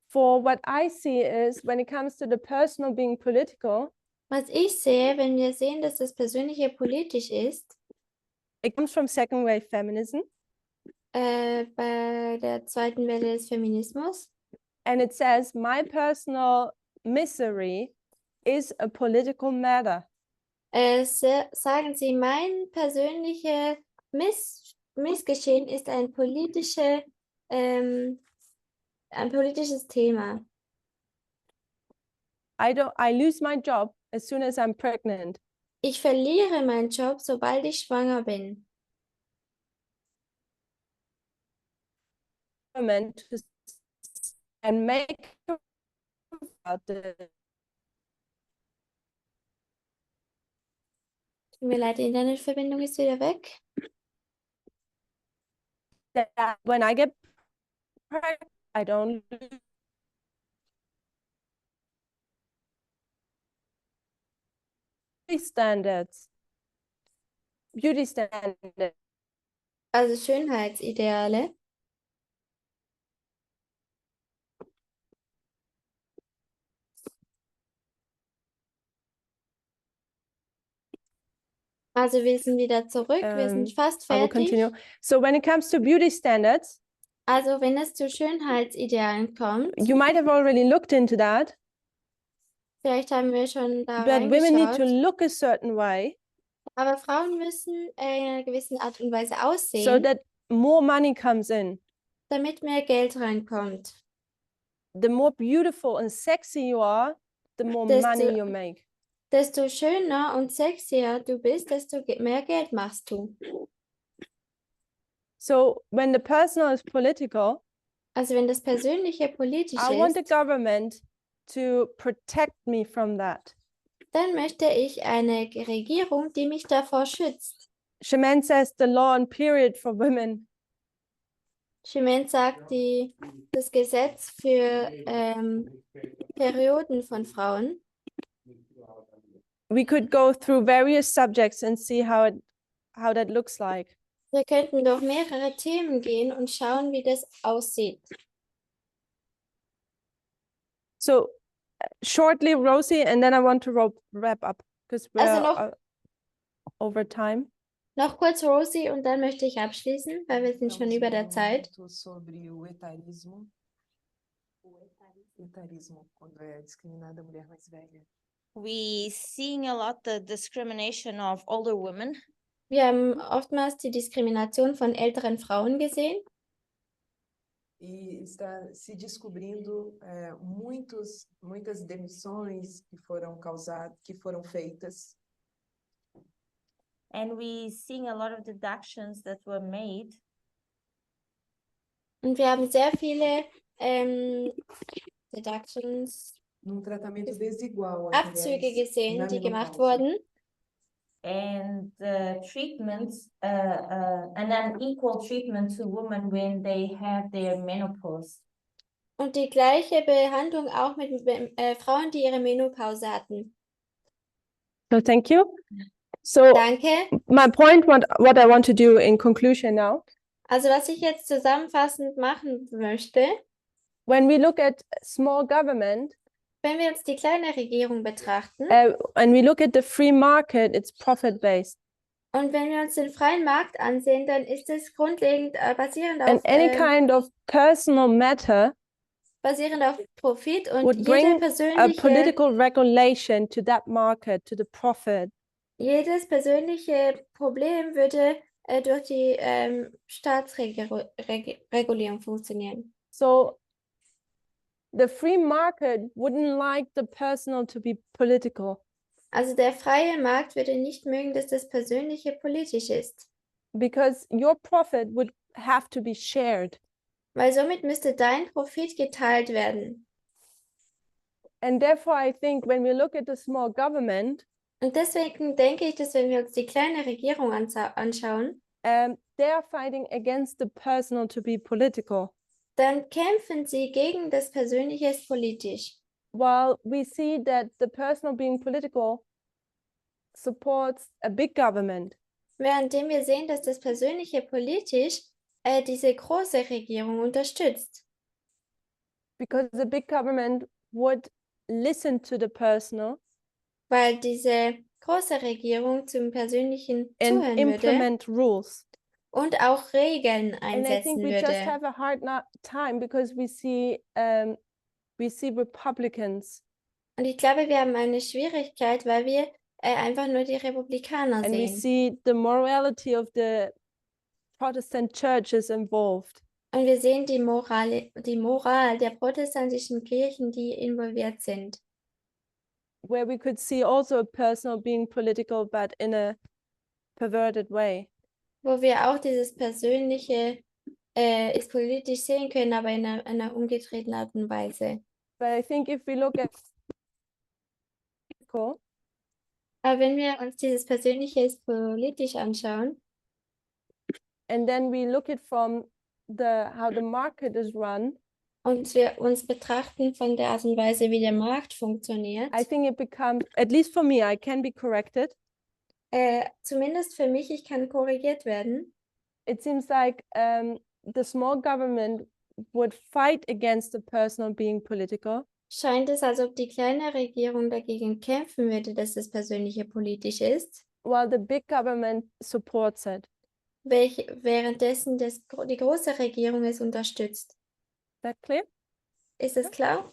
For what I see is when it comes to the personal being political. Was ich sehe, wenn wir sehen, dass das Persönliche politisch ist. It comes from second wave feminism. Bei der zweiten Welle des Feminismus. And it says, my personal misery is a political matter. Sagen sie, mein persönliches Missgeschehen ist ein politisches Thema. I lose my job as soon as I'm pregnant. Ich verliere meinen Job, sobald ich schwanger bin. Government to and make about the Tut mir leid, die Internetverbindung ist wieder weg. that when I get pregnant, I don't lose standards. Beauty standards. Also Schönheitsideale. Also wir sind wieder zurück, wir sind fast I will fertig. continue. So when it comes to beauty standards, Also wenn es zu Schönheitsidealen kommt, you might have already looked into that, vielleicht haben wir schon da but women need to reingeschaut, look a certain way aber Frauen müssen in einer gewissen Art und Weise so aussehen, that more money comes in. damit mehr Geld reinkommt. The more beautiful and sexy you are, the more Desto- money you make. Desto schöner und sexier du bist, desto mehr Geld machst du. So when the personal is political, Also wenn das Persönliche politisch I want the ist, government to protect me from that. dann möchte ich eine Regierung, die mich davor schützt. Shemin says the law and period for women. Chimène sagt, das Gesetz für Perioden von Frauen. We could go through various subjects and see how that looks like. Wir könnten durch mehrere Themen gehen und schauen, wie das aussieht. So shortly, Rosie, and then I want to wrap up because we're Also noch- over time. Noch kurz Rosie und dann möchte ich abschließen, weil wir sind schon über der Zeit. Sobre o etarismo. Etarismo, quando é discriminada a mulher mais velha. We seeing a lot the discrimination of older women. Wir haben oftmals die Diskrimination von älteren Frauen gesehen E está se descobrindo muitas demissões que foram causadas, que foram feitas. And we seeing a lot of deductions that were made und wir haben sehr viele Deductions, Num tratamento desigual às Abzüge mulheres gesehen, na die gemacht menopausa. wurden and treatments, an unequal treatment to women when they have their menopause. und die gleiche Behandlung auch mit Frauen, die ihre Menopause hatten. So thank you. So Danke. my point, what I want to do in conclusion now, Also was ich jetzt zusammenfassend machen möchte, when we look at small government, wenn wir uns die kleine Regierung betrachten and we look at the free market, it's profit-based. und wenn wir uns den freien Markt ansehen, dann ist es grundlegend basierend And auf, any kind of personal matter Profit und would bring a political regulation to that market, to the profit. jedes persönliche Problem würde durch die Staatsregulierung funktionieren. So the free market wouldn't like the personal to be political Also der freie Markt würde nicht mögen, dass das Persönliche politisch ist, because your profit would have to be shared. weil somit müsste dein Profit geteilt werden. And therefore, I think when we look at the small government, Und deswegen denke ich, dass wenn wir uns die kleine Regierung anschauen, they are fighting against the personal to be political, dann kämpfen sie gegen das Persönliche ist politisch. while we see that the personal being political supports a big government. Währenddem wir sehen, dass das Persönliche politisch diese große Regierung unterstützt. Because the big government would listen to the personal Weil diese große Regierung zum Persönlichen and zuhören würde implement rules. und auch Regeln And I think einsetzen we just würde. have a hard time because we see Republicans Und ich glaube, wir haben eine Schwierigkeit, weil wir einfach nur die Republikaner and we sehen. see the morality of the Protestant churches involved. Und wir sehen die Moral der protestantischen Kirchen, die involviert sind. where we could see also a personal being political, but in a perverted way. Wo wir auch dieses Persönliche ist politisch sehen können, aber in einer umgedrehten Art und Weise. But I think if we look at Aber wenn wir uns dieses Persönliche ist politisch anschauen and then we look at from how the market is run, und wir uns betrachten von der Art und Weise, wie der Markt funktioniert, I think it becomes, at least for me, I can be corrected. zumindest für mich, ich kann korrigiert werden. It seems like the small government would fight against the personal being political, Scheint es, als ob die kleine Regierung dagegen kämpfen würde, dass das Persönliche politisch ist, while the big government supports it. währenddessen die große Regierung es unterstützt. Is that clear? Ist das klar?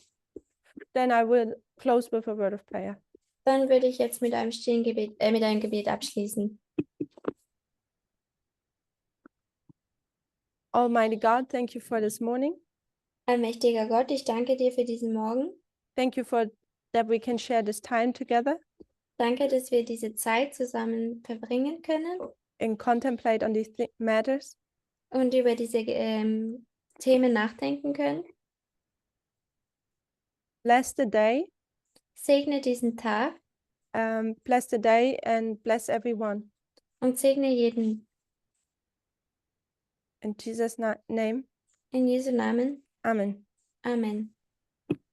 Then I will close with a word of prayer. Dann würde ich jetzt mit einem mit einem Gebet abschließen. Almighty God, thank you for this morning. Allmächtiger Gott, ich danke dir für diesen Morgen. Thank you for that we can share this time together Danke, dass wir diese Zeit zusammen verbringen können and contemplate on these matters. und über diese Themen nachdenken können. Bless the day, Segne diesen Tag bless the day and bless everyone. und segne jeden. In Jesus' name, In Jesu Namen. Amen. Amen.